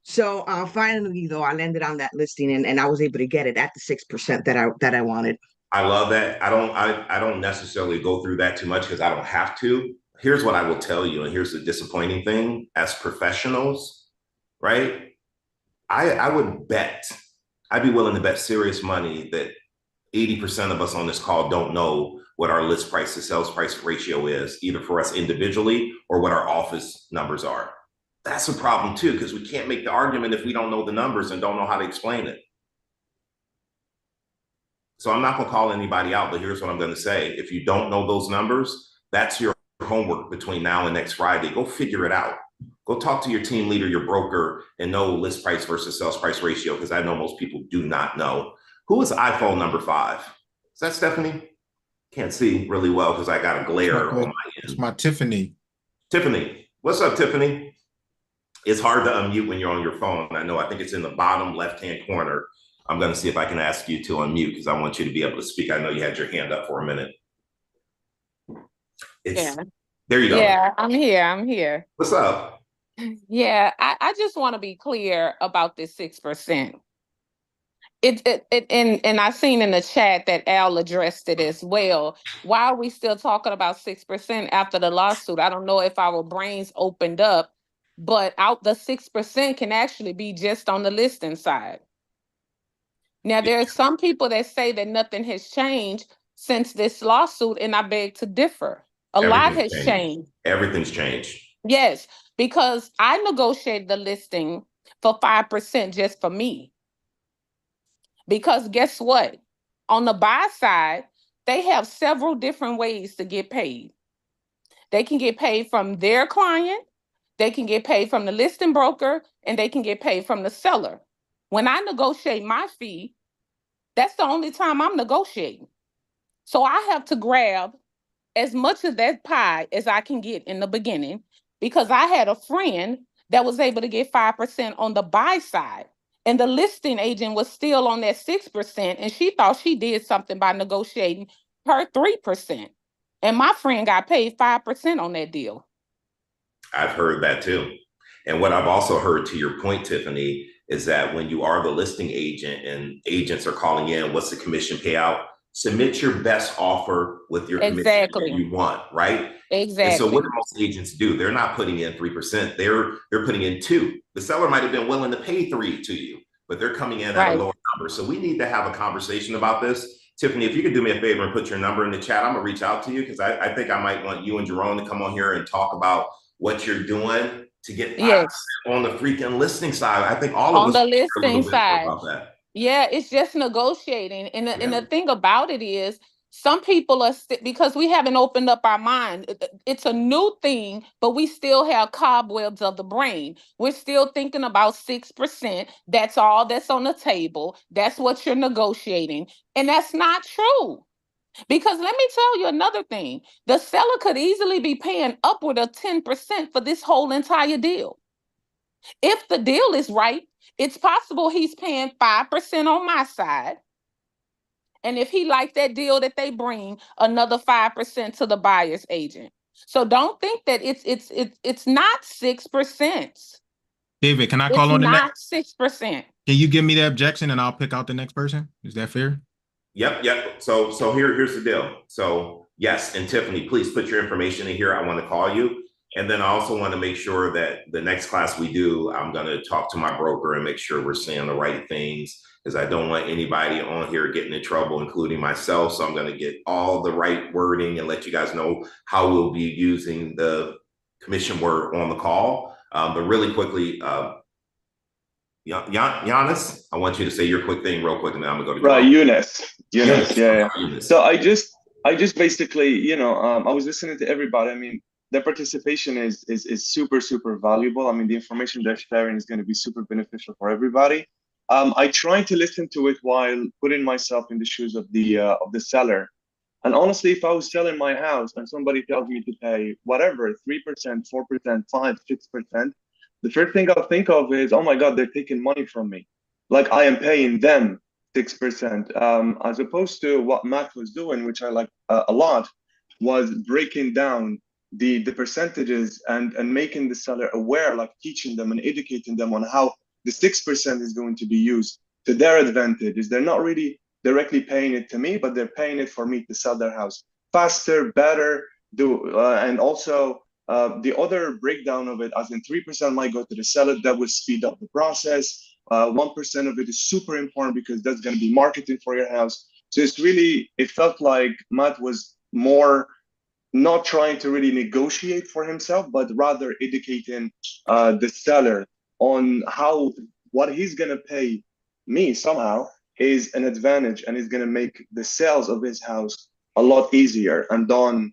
So finally, though, I landed on that listing and I was able to get it at the 6% that I wanted. I love that. I don't necessarily go through that too much because I don't have to. Here's what I will tell you, and here's the disappointing thing. As professionals, right? I'd be willing to bet serious money that 80% of us on this call don't know what our list price to sales price ratio is, either for us individually or what our office numbers are. That's a problem too, because we can't make the argument if we don't know the numbers and don't know how to explain it. So I'm not going to call anybody out, but here's what I'm going to say. If you don't know those numbers, that's your homework between now and next Friday. Go figure it out. Go talk to your team leader, your broker, and know list price versus sales price ratio, because I know most people do not know. Who is iPhone number 5? Is that Stephanie? Can't see really well because I got a glare on my end. It's my Tiffany. Tiffany. What's up, Tiffany? It's hard to unmute when you're on your phone. I know. I think it's in the bottom left-hand corner. I'm going to see if I can ask you to unmute because I want you to be able to speak. I know you had your hand up for a minute. Yeah. There you go. Yeah, I'm here. I'm here. What's up? Yeah, I just want to be clear about this 6%. And I seen in the chat that Al addressed it as well. Why are we still talking about 6% after the lawsuit? I don't know if our brains opened up, but out the 6% can actually be just on the listing side. Now, there are some people that say that nothing has changed since this lawsuit, and I beg to differ. A lot has changed. Everything's changed. Yes, because I negotiated the listing for 5% just for me. Because guess what? On the buy side, they have several different ways to get paid. They can get paid from their client, they can get paid from the listing broker, and they can get paid from the seller. When I negotiate my fee, that's the only time I'm negotiating. So I have to grab as much of that pie as I can get in the beginning, because I had a friend that was able to get 5% on the buy side, and the listing agent was still on that 6%, and she thought she did something by negotiating her 3%. And my friend got paid 5% on that deal. I've heard that too. And what I've also heard, to your point, Tiffany, is that when you are the listing agent and agents are calling in, what's the commission payout? Submit your best offer with your commission that you want, right? Exactly. And so what do most agents do? They're not putting in 3%. They're putting in 2%. The seller might have been willing to pay 3% to you, but they're coming in at a lower number. So we need to have a conversation about this. Tiffany, if you could do me a favor and put your number in the chat, I'm gonna reach out to you, because I think I might want you and Jerome to come on here and talk about what you're doing to get on the freaking listing side. I think all of us on the listing side about that. Yeah, it's just negotiating. And the thing about it is, some people are because we haven't opened up our mind. It's a new thing, but we still have cobwebs of the brain. We're still thinking about 6%. That's all that's on the table. That's what you're negotiating. And that's not true. Because let me tell you another thing. The seller could easily be paying upward of 10% for this whole entire deal. If the deal is right, it's possible he's paying 5% on my side. And if he likes that deal that they bring, another 5% to the buyer's agent. So don't think that it's not 6%. David, can I call on the next? It's not 6%. Can you give me the objection and I'll pick out the next person? Is that fair? Yep. So here's the deal. So yes, and Tiffany, please put your information in here. I want to call you. And then I also want to make sure that the next class we do, I'm going to talk to my broker and make sure we're saying the right things, because I don't want anybody on here getting in trouble, including myself. So I'm going to get all the right wording and let you guys know how we'll be using the commission word on the call. But really quickly, Giannis, I want you to say your quick thing real quick, and then I'm going to go to Eunice. Yeah. So I just basically, I was listening to everybody. I mean, their participation is super, super valuable. I mean, the information they're sharing is going to be super beneficial for everybody. I try to listen to it while putting myself in the shoes of the seller. And honestly, if I was selling my house and somebody tells me to pay whatever, 3%, 4%, 5%, 6%, the first thing I'll think of is, oh my God, they're taking money from me. Like I am paying them 6%, as opposed to what Matt was doing, which I like a lot, was breaking down the percentages and making the seller aware, like teaching them and educating them on how the 6% is going to be used to their advantage. Is they're not really directly paying it to me, but they're paying it for me to sell their house faster, better, and also the other breakdown of it, as in 3% might go to the seller. That would speed up the process. 1% of it is super important because that's going to be marketing for your house. So it's really, it felt like Matt was more not trying to really negotiate for himself, but rather educating the seller on how what he's gonna pay me somehow is an advantage, and is gonna make the sales of his house a lot easier and done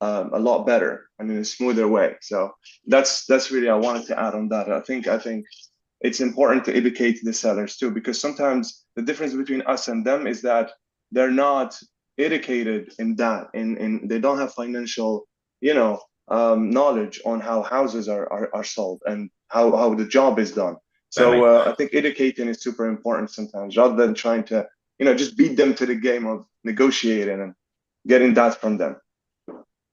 a lot better and in a smoother way. So that's really I wanted to add on that. I think it's important to educate the sellers too, because sometimes the difference between us and them is that they're not educated in that, in they don't have financial, knowledge on how houses are sold and how the job is done. So I think educating is super important sometimes, rather than trying to, just beat them to the game of negotiating and getting that from them.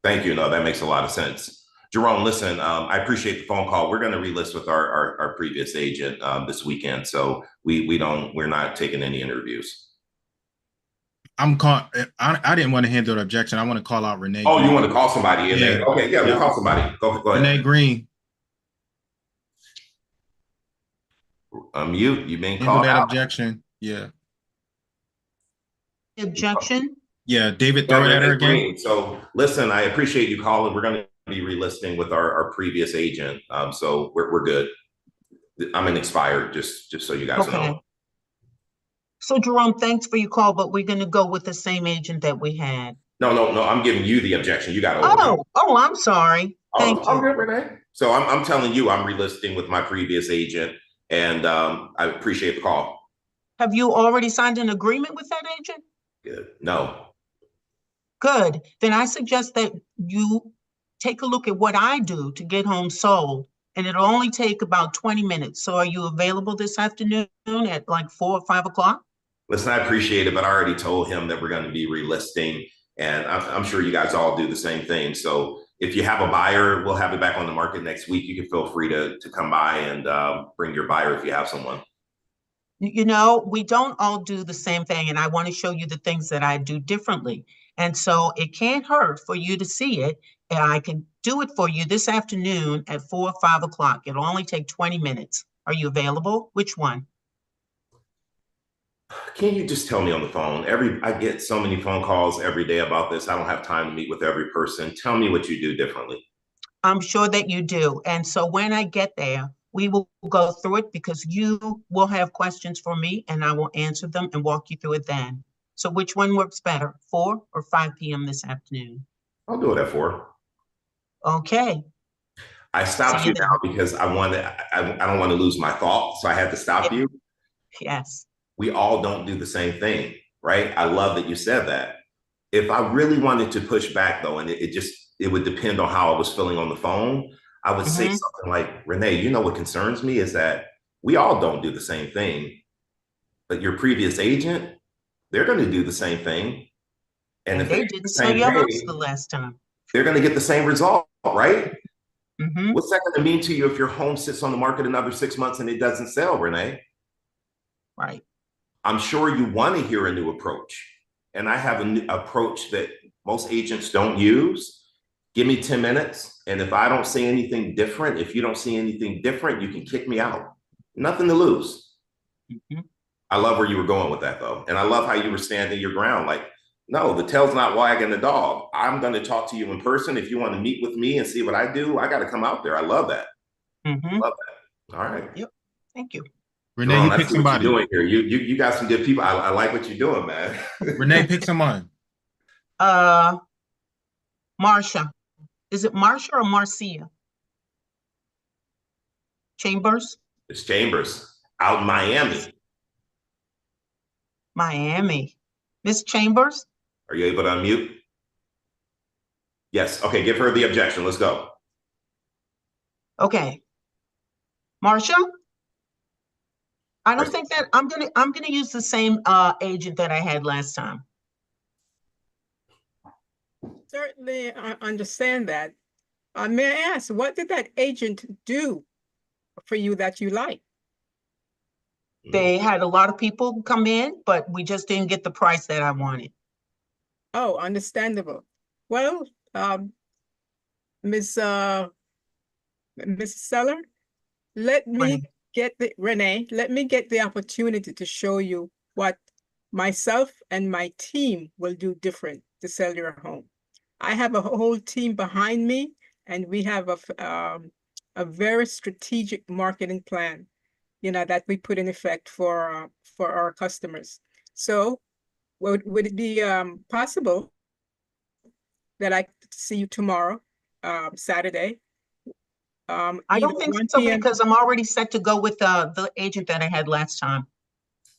Thank you. No, that makes a lot of sense. Jerome, listen, I appreciate the phone call. We're going to relist with our previous agent this weekend. So we're not taking any interviews. I didn't want to handle the objection. I want to call out Renee. Oh, you want to call somebody in Yeah. there? Okay, yeah, we'll call somebody. Go ahead. Renee Green. You being Handle called that out. objection. Yeah. Objection? Yeah, David, throw it at her again. Green. So listen, I appreciate you calling. We're going to be relisting with our previous agent. So we're good. I'm an expired, just so you guys know. So Jerome, thanks for your call, but we're gonna go with the same agent that we had. No, I'm giving you the objection. You got to. Oh, I'm sorry. Thank you. Good, Renee. So I'm telling you, I'm relisting with my previous agent, and I appreciate the call. Have you already signed an agreement with that agent? Good. No. Good. Then I suggest that you take a look at what I do to get homes sold, and it'll only take about 20 minutes. So are you available this afternoon at like 4 or 5 o'clock? Listen, I appreciate it, but I already told him that we're going to be relisting, and I'm sure you guys all do the same thing. So if you have a buyer, we'll have it back on the market next week. You can feel free to come by and bring your buyer if you have someone. We don't all do the same thing, and I want to show you the things that I do differently. And so it can't hurt for you to see it, and I can do it for you this afternoon at 4 or 5 o'clock. It'll only take 20 minutes. Are you available? Which one? Can you just tell me on the phone? I get so many phone calls every day about this. I don't have time to meet with every person. Tell me what you do differently. I'm sure that you do. And so when I get there, we will go through it, because you will have questions for me and I will answer them and walk you through it then. So which one works better, 4 or 5 p.m. this afternoon? I'll do it at 4. Okay. I stopped you now because I don't want to lose my thought. So I had to stop you. Yes. We all don't do the same thing, right? I love that you said that. If I really wanted to push back though, and it would depend on how I was feeling on the phone, I would say something like, Renee, what concerns me is that we all don't do the same thing, but your previous agent, they're going to do the same thing. And if they didn't sell your house the last time, they're going to get the same result, right? What's that going to mean to you if your home sits on the market another 6 months and it doesn't sell, Renee? Right. I'm sure you want to hear a new approach. And I have an approach that most agents don't use. Give me 10 minutes. And if I don't see anything different, if you don't see anything different, you can kick me out. Nothing to lose. I love where you were going with that though. And I love how you were standing your ground. Like, no, the tail's not wagging the dog. I'm going to talk to you in person. If you want to meet with me and see what I do, I got to come out there. I love that. Love that. All right. Yep. Thank you. Renee, you pick somebody. Doing here. You got some good people. I like what you're doing, man. Renee, pick someone. Marsha. Is it Marsha or Marcia? Chambers? It's Chambers out in Miami. Miami. Miss Chambers? Are you able to unmute? Yes. Okay, give her the objection. Let's go. Okay. Marsha? I don't think that I'm gonna use the same agent that I had last time. Certainly, I understand that. May I ask, what did that agent do for you that you like? They had a lot of people come in, but we just didn't get the price that I wanted. Oh, understandable. Well, Miss Seller, let me get the opportunity to show you what myself and my team will do different to sell your home. I have a whole team behind me, and we have a very strategic marketing plan, that we put in effect for our customers. So would it be possible that I could see you tomorrow, Saturday? I don't either think 1 so p.m. because I'm already set to go with the agent that I had last time.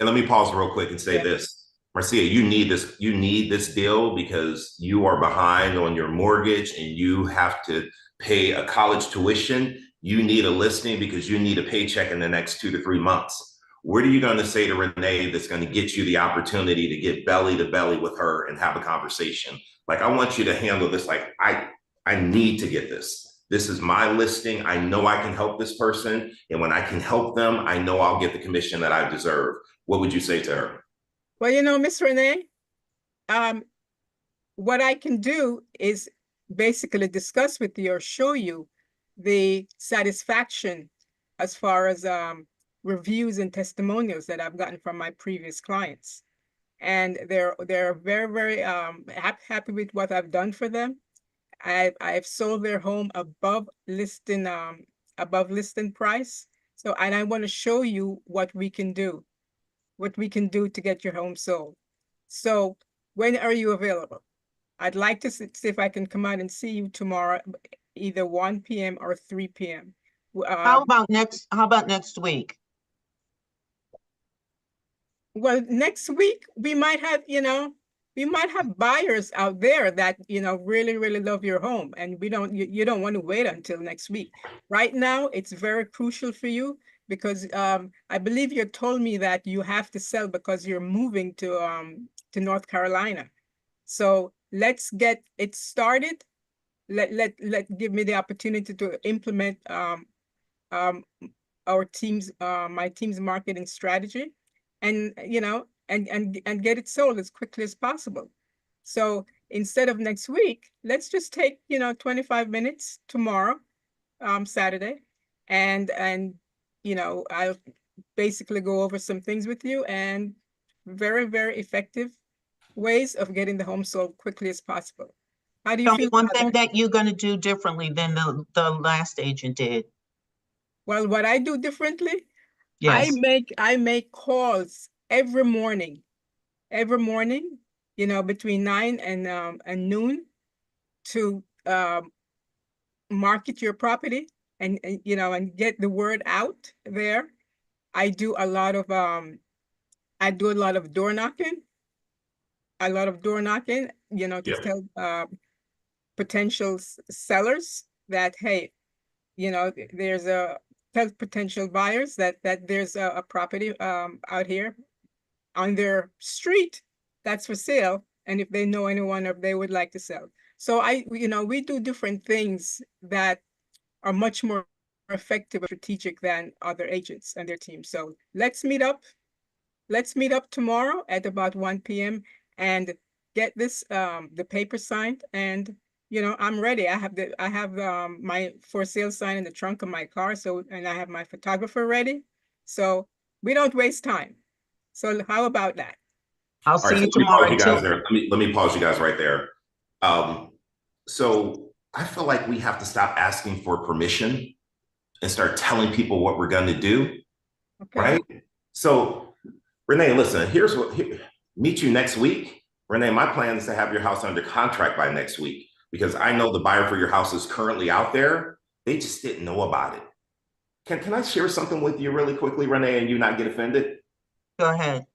And let me pause real quick and say this. Marcia, you need this deal because you are behind on your mortgage and you have to pay a college tuition. You need a listing because you need a paycheck in the next 2 to 3 months. What are you going to say to Renee that's going to get you the opportunity to get belly to belly with her and have a conversation? Like, I want you to handle this like, I need to get this. This is my listing. I know I can help this person. And when I can help them, I know I'll get the commission that I deserve. What would you say to her? Well, Miss Renee, what I can do is basically discuss with you or show you the satisfaction as far as reviews and testimonials that I've gotten from my previous clients. And they're very, very happy with what I've done for them. I've sold their home above listing price. So, and I want to show you what we can do to get your home sold. So when are you available? I'd like to see if I can come out and see you tomorrow, either 1 p.m. or 3 p.m. How about next week? Well, next week we might have buyers out there that, really, really love your home, and you don't want to wait until next week. Right now, it's very crucial for you because I believe you told me that you have to sell because you're moving to North Carolina. So let's get it started. Give me the opportunity to implement my team's marketing strategy, and and get it sold as quickly as possible. So instead of next week, let's just take 25 minutes tomorrow, Saturday, and I'll basically go over some things with you, and very, very effective ways of getting the home sold quickly as possible. How do you Tell feel me one about thing that? that you're going to do differently than the last agent did. Well, what I do differently, Yes. I make calls every morning, between 9 and noon to market your property and get the word out there. I do a lot of door knocking. To tell potential sellers that, hey, tell potential buyers that there's a property out here on their street that's for sale, and if they know anyone or if they would like to sell. So we do different things that are much more effective and strategic than other agents and their team. So let's meet up tomorrow at about 1 p.m. and get this the paper signed, and I'm ready. I have my for sale sign in the trunk of my car, and I have my photographer ready. So we don't waste time. So how about that? I'll see you tomorrow. Let me pause you guys right there. So I feel like we have to stop asking for permission and start telling people what we're going to do. Okay. Right? So Renee, listen, meet you next week. Renee, my plan is to have your house under contract by next week, because I know the buyer for your house is currently out there. They just didn't know about it. Can I share something with you really quickly, Renee, and you not get offended? Go ahead.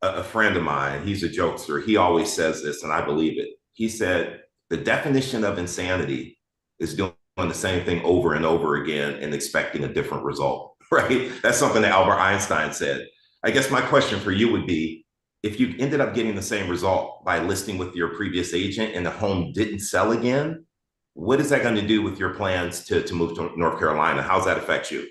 A friend of mine, he's a jokester. He always says this, and I believe it. He said, the definition of insanity is doing the same thing over and over again and expecting a different result, right? That's something that Albert Einstein said. I guess my question for you would be, if you ended up getting the same result by listing with your previous agent and the home didn't sell again, what is that going to do with your plans to move to North Carolina? How's that affect you?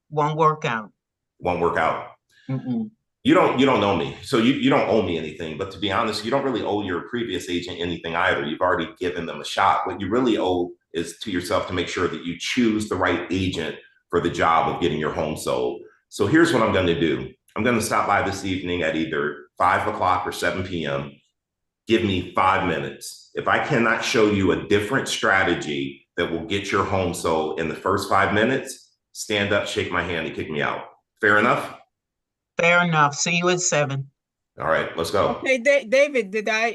Won't work out. Won't work out. Mm-mm. You don't know me, so you don't owe me anything. But to be honest, you don't really owe your previous agent anything either. You've already given them a shot. What you really owe is to yourself to make sure that you choose the right agent for the job of getting your home sold. So here's what I'm going to do. I'm going to stop by this evening at either 5 o'clock or 7 p.m., give me 5 minutes. If I cannot show you a different strategy that will get your home sold in the first 5 minutes, stand up, shake my hand, and kick me out. Fair enough? Fair enough. See you at 7. All right, let's go. Okay, David, did I,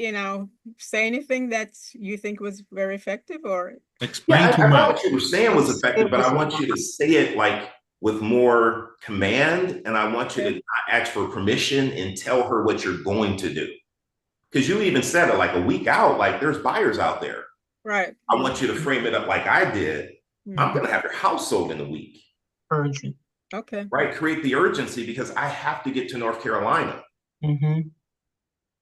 say anything that you think was very effective or? Explain Yeah, too I thought much. what you were saying was effective, but I want you to say it like with more command, and I want you to not ask for permission and tell her what you're going to do. Because you even said it like a week out, like there's buyers out there. Right. I want you to frame it up like I did. I'm going to have your house sold in a week. Urgent. Okay. Right? Create the urgency because I have to get to North Carolina.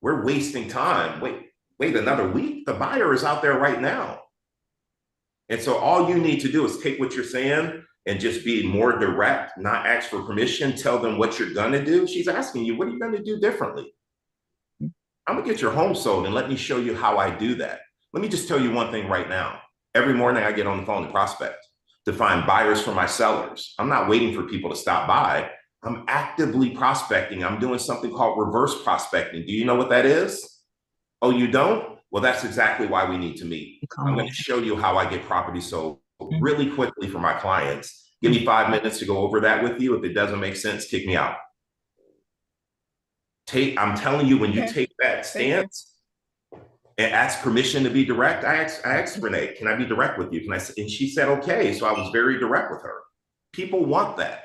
We're wasting time. Wait another week? The buyer is out there right now. And so all you need to do is take what you're saying and just be more direct, not ask for permission, tell them what you're gonna do. She's asking you, what are you gonna do differently? I'm gonna get your home sold and let me show you how I do that. Let me just tell you one thing right now. Every morning I get on the phone to prospect to find buyers for my sellers. I'm not waiting for people to stop by. I'm actively prospecting. I'm doing something called reverse prospecting. Do you know what that is? Oh, you don't? Well, that's exactly why we need to meet. I'm going to show you how I get property sold really quickly for my clients. Give me 5 minutes to go over that with you. If it doesn't make sense, kick me out. I'm telling you, when you take that stance and ask permission to be direct, I asked Renee, can I be direct with you? And she said, okay. So I was very direct with her. People want that.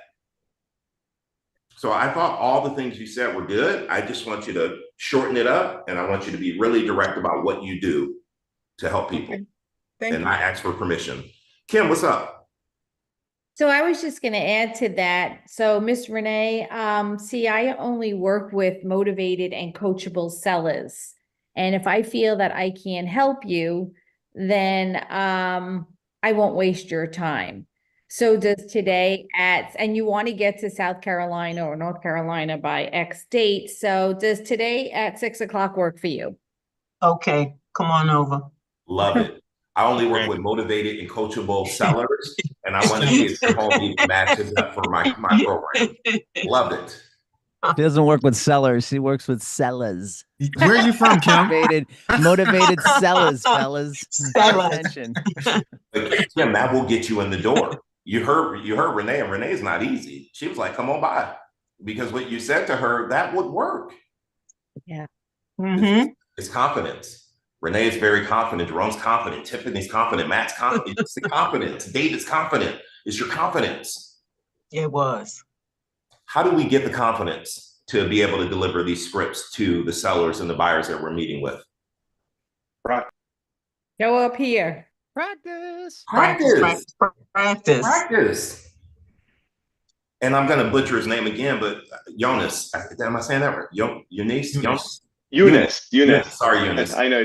So I thought all the things you said were good. I just want you to shorten it up, and I want you to be really direct about what you do to help people. And not ask for permission. Kim, what's up? So I was just going to add to that. So Miss Renee, see, I only work with motivated and coachable sellers. And if I feel that I can help you, then I won't waste your time. So does today and you want to get to South Carolina or North Carolina by X date. So does today at 6 o'clock work for you? Okay, come on over. Love it. I only work with motivated and coachable sellers, and I want to see if your home even matches up for my program. Love it. She doesn't work with sellers. She works with sellers. Where are you from, Kim? Motivated sellers, fellas. Kim, that will get you in the door. You heard Renee, and Renee's not easy. She was like, come on by. Because what you said to her, that would work. Yeah. It's confidence. Renee is very confident. Jerome's confident. Tiffany's confident. Matt's confident. It's the confidence. David's confident. It's your confidence. It was. How do we get the confidence to be able to deliver these scripts to the sellers and the buyers that we're meeting with? Right. Go up here. Practice. And I'm going to butcher his name again, but Jonas, am I saying that right? Eunice. Sorry, Eunice. I know.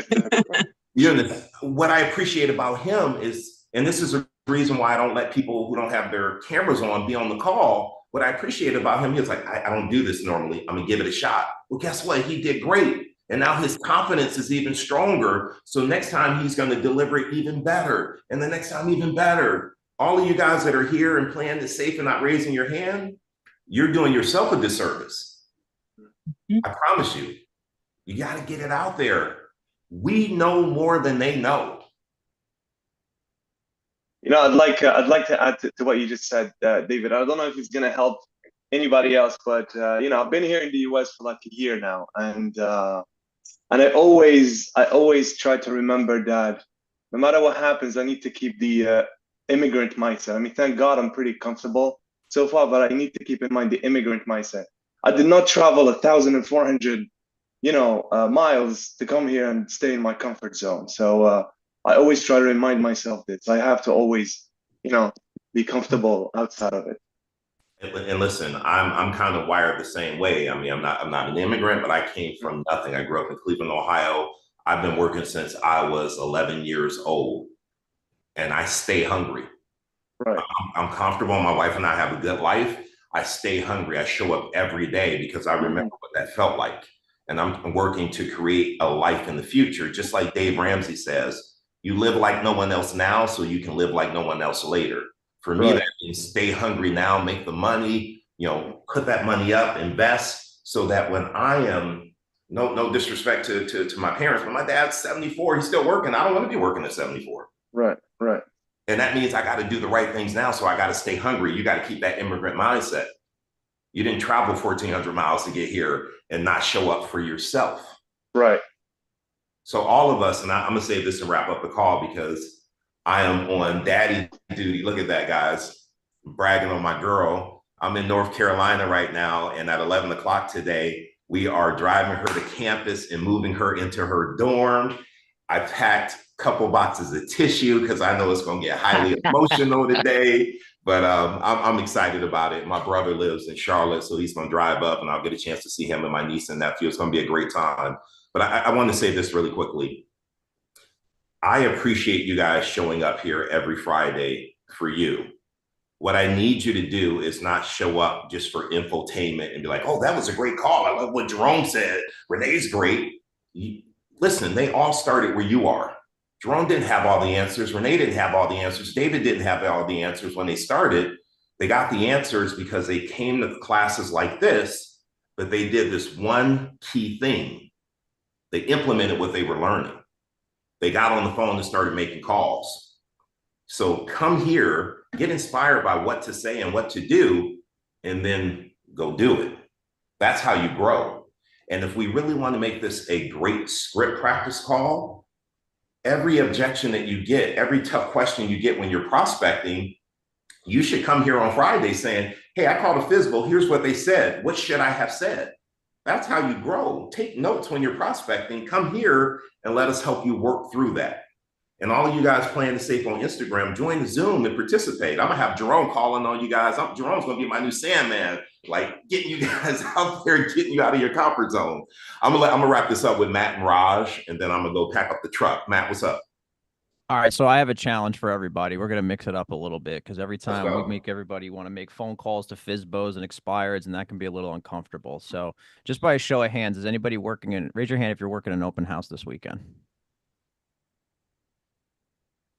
Eunice, what I appreciate about him is, and this is a reason why I don't let people who don't have their cameras on be on the call. What I appreciate about him, he was like, I don't do this normally. I'm going to give it a shot. Well, guess what? He did great. And now his confidence is even stronger. So next time he's going to deliver it even better. And the next time even better. All of you guys that are here and playing this safe and not raising your hand, you're doing yourself a disservice. I promise you. You got to get it out there. We know more than they know. I'd like to add to what you just said, David. I don't know if it's going to help anybody else, but I've been here in the US for like a year now, and I always try to remember that no matter what happens, I need to keep the immigrant mindset. I mean, thank God I'm pretty comfortable so far, but I need to keep in mind the immigrant mindset. I did not travel 1,400 miles to come here and stay in my comfort zone. So I always try to remind myself this. I have to always, be comfortable outside of it. And listen, I'm kind of wired the same way. I mean, I'm not an immigrant, but I came from nothing. I grew up in Cleveland, Ohio. I've been working since I was 11 years old, and I stay hungry. Right. I'm comfortable. My wife and I have a good life. I stay hungry. I show up every day because I remember what that felt like. And I'm working to create a life in the future. Just like Dave Ramsey says, you live like no one else now so you can live like no one else later. For me, that means stay hungry now, make the money, put that money up, invest so that when I am No disrespect to my parents, but my dad's 74. He's still working. I don't want to be working at 74. Right. And that means I got to do the right things now. So I got to stay hungry. You got to keep that immigrant mindset. You didn't travel 1,400 miles to get here and not show up for yourself. Right. So all of us, and I'm going to save this to wrap up the call because I am on daddy duty. Look at that, guys. I'm bragging on my girl. I'm in North Carolina right now. And at 11 o'clock today, we are driving her to campus and moving her into her dorm. I packed a couple boxes of tissue because I know it's going to get highly emotional today. But I'm excited about it. My brother lives in Charlotte, so he's going to drive up and I'll get a chance to see him and my niece and nephew. It's going to be a great time. But I want to say this really quickly. I appreciate you guys showing up here every Friday for you. What I need you to do is not show up just for infotainment and be like, oh, that was a great call. I love what Jerome said. Renee's great. Listen, they all started where you are. Jerome didn't have all the answers. Renee didn't have all the answers. David didn't have all the answers when they started. They got the answers because they came to classes like this, but they did this one key thing. They implemented what they were learning. They got on the phone and started making calls. So come here, get inspired by what to say and what to do, and then go do it. That's how you grow. And if we really want to make this a great script practice call, every objection that you get, every tough question you get when you're prospecting, you should come here on Friday saying, hey, I called a FSBO. Here's what they said. What should I have said? That's how you grow. Take notes when you're prospecting. Come here and let us help you work through that. And all of you guys playing it safe on Instagram, join the Zoom and participate. I'm going to have Jerome calling on you guys. Jerome's going to be my new Sandman, like getting you guys out there, getting you out of your comfort zone. I'm going to wrap this up with Matt and Raj, and then I'm going to go pack up the truck. Matt, what's up? All right, so I have a challenge for everybody. We're going to mix it up a little bit because every time we make everybody want to make phone calls to FSBOs and expireds, and that can be a little uncomfortable. So just by a show of hands, is anybody working in, raise your hand if you're working an open house this weekend.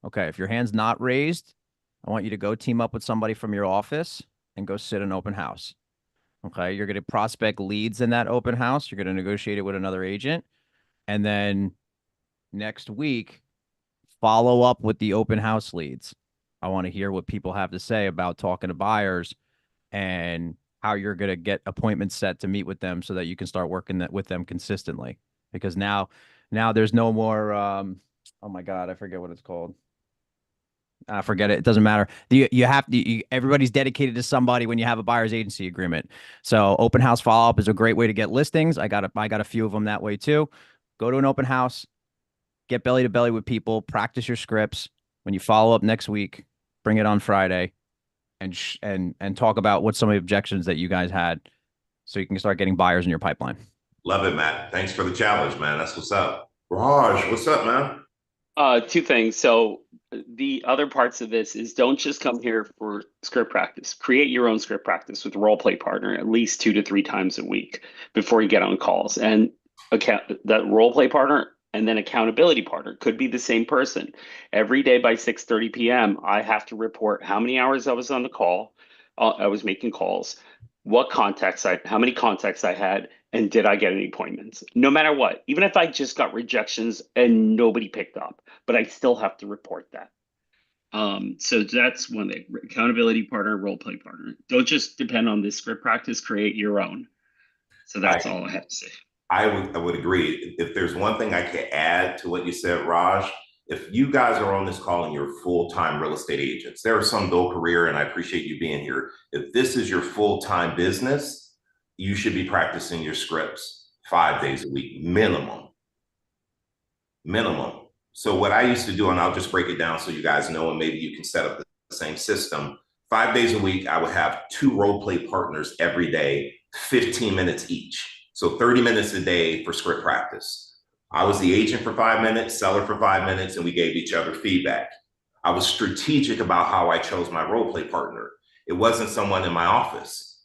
Okay, if your hand's not raised, I want you to go team up with somebody from your office and go sit an open house. Okay, you're going to prospect leads in that open house. You're going to negotiate it with another agent. And then next week, follow up with the open house leads. I want to hear what people have to say about talking to buyers and how you're going to get appointments set to meet with them so that you can start working with them consistently. Because now there's no more, oh my God, I forget what it's called. Forget it. It doesn't matter. You have to. Everybody's dedicated to somebody when you have a buyer's agency agreement. So open house follow up is a great way to get listings. I got a few of them that way too. Go to an open house, get belly to belly with people, practice your scripts. When you follow up next week, bring it on Friday, and talk about what some of the objections that you guys had, so you can start getting buyers in your pipeline. Love it, Matt. Thanks for the challenge, man. That's what's up. Raj, what's up, man? Two things. So the other parts of this is don't just come here for script practice. Create your own script practice with a role play partner at least 2 to 3 times a week before you get on calls. And that role play partner and then accountability partner could be the same person. Every day by 6:30 p.m., I have to report how many hours I was on the call. I was making calls, how many contacts I had, and did I get any appointments? No matter what, even if I just got rejections and nobody picked up, but I still have to report that. So that's one thing, accountability partner, role play partner. Don't just depend on this script practice, create your own. So that's all I have to say. I would agree. If there's one thing I can add to what you said, Raj, if you guys are on this call and you're full-time real estate agents, there are some dual career, and I appreciate you being here. If this is your full-time business, you should be practicing your scripts 5 days a week, minimum. So what I used to do, and I'll just break it down so you guys know, and maybe you can set up the same system. 5 days a week, I would have 2 role play partners every day, 15 minutes each. So 30 minutes a day for script practice. I was the agent for 5 minutes, seller for 5 minutes, and we gave each other feedback. I was strategic about how I chose my role play partner. It wasn't someone in my office.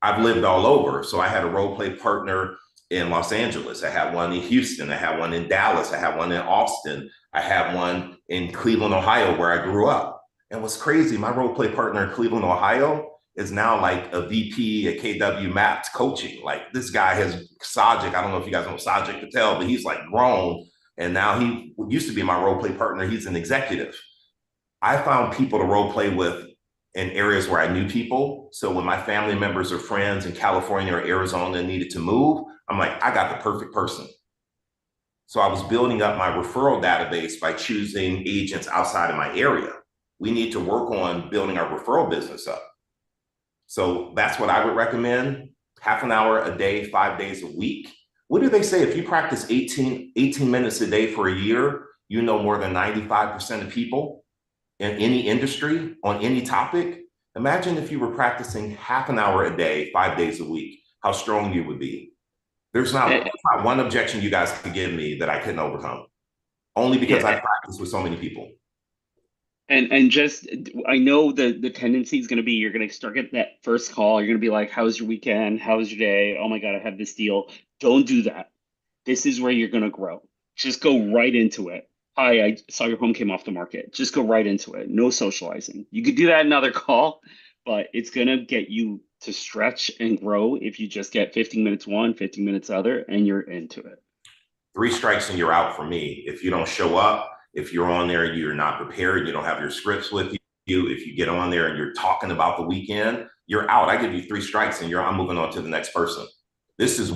I've lived all over. So I had a role play partner in Los Angeles. I had one in Houston. I had one in Dallas. I had one in Austin. I had one in Cleveland, Ohio, where I grew up. And what's crazy, my role play partner in Cleveland, Ohio is now like a VP at KW Maps coaching. Like this guy has Sajik. I don't know if you guys know Sajik Patel, but he's like grown. And now he used to be my role play partner. He's an executive. I found people to role play with in areas where I knew people. So when my family members or friends in California or Arizona needed to move, I'm like, I got the perfect person. So I was building up my referral database by choosing agents outside of my area. We need to work on building our referral business up. So that's what I would recommend. Half an hour a day, 5 days a week. What do they say? If you practice 18 minutes a day for a year, you know more than 95% of people in any industry on any topic. Imagine if you were practicing half an hour a day, 5 days a week, how strong you would be. There's not one objection you guys could give me that I couldn't overcome, only because I practice with so many people. And just, I know the tendency is going to be, you're going to start getting that first call. You're going to be like, how's your weekend? How's your day? Oh my God, I have this deal. Don't do that. This is where you're going to grow. Just go right into it. Hi, I saw your home came off the market. Just go right into it. No socializing. You could do that another call, but it's going to get you to stretch and grow if you just get 15 minutes one, 15 minutes other, and you're into it. 3 strikes and you're out for me. If you don't show up, if you're on there, you're not prepared, you don't have your scripts with you. If you get on there and you're talking about the weekend, you're out. I give you 3 strikes and I'm moving on to the next person. This is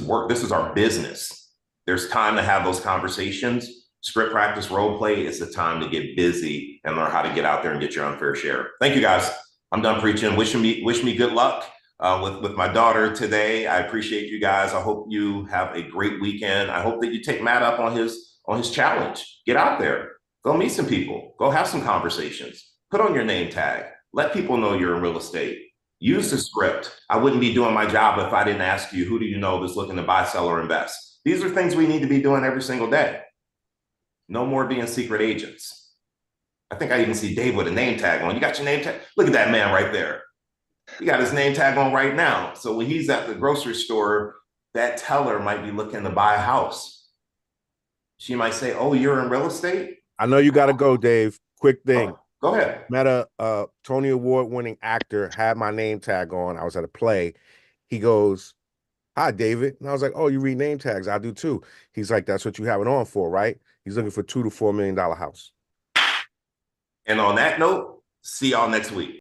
work. This is our business. There's time to have those conversations. Script practice, role play is the time to get busy and learn how to get out there and get your unfair share. Thank you guys. I'm done preaching. Wish me good luck with my daughter today. I appreciate you guys. I hope you have a great weekend. I hope that you take Matt up on his challenge. Get out there, go meet some people, go have some conversations, put on your name tag, let people know you're in real estate. Use the script. I wouldn't be doing my job if I didn't ask you, who do you know that's looking to buy, sell, or invest? These are things we need to be doing every single day. No more being secret agents. I think I even see Dave with a name tag on. You got your name tag? Look at that man right there. He got his name tag on right now. So when he's at the grocery store, that teller might be looking to buy a house. She might say, oh, you're in real estate? I know you got to go, Dave. Quick thing. Oh, go ahead. Met a Tony Award-winning actor, had my name tag on. I was at a play. He goes, hi, David. And I was like, oh, you read name tags? I do too. He's like, that's what you have it on for, right? He's looking for $2 to $4 million house. And on that note, see y'all next week.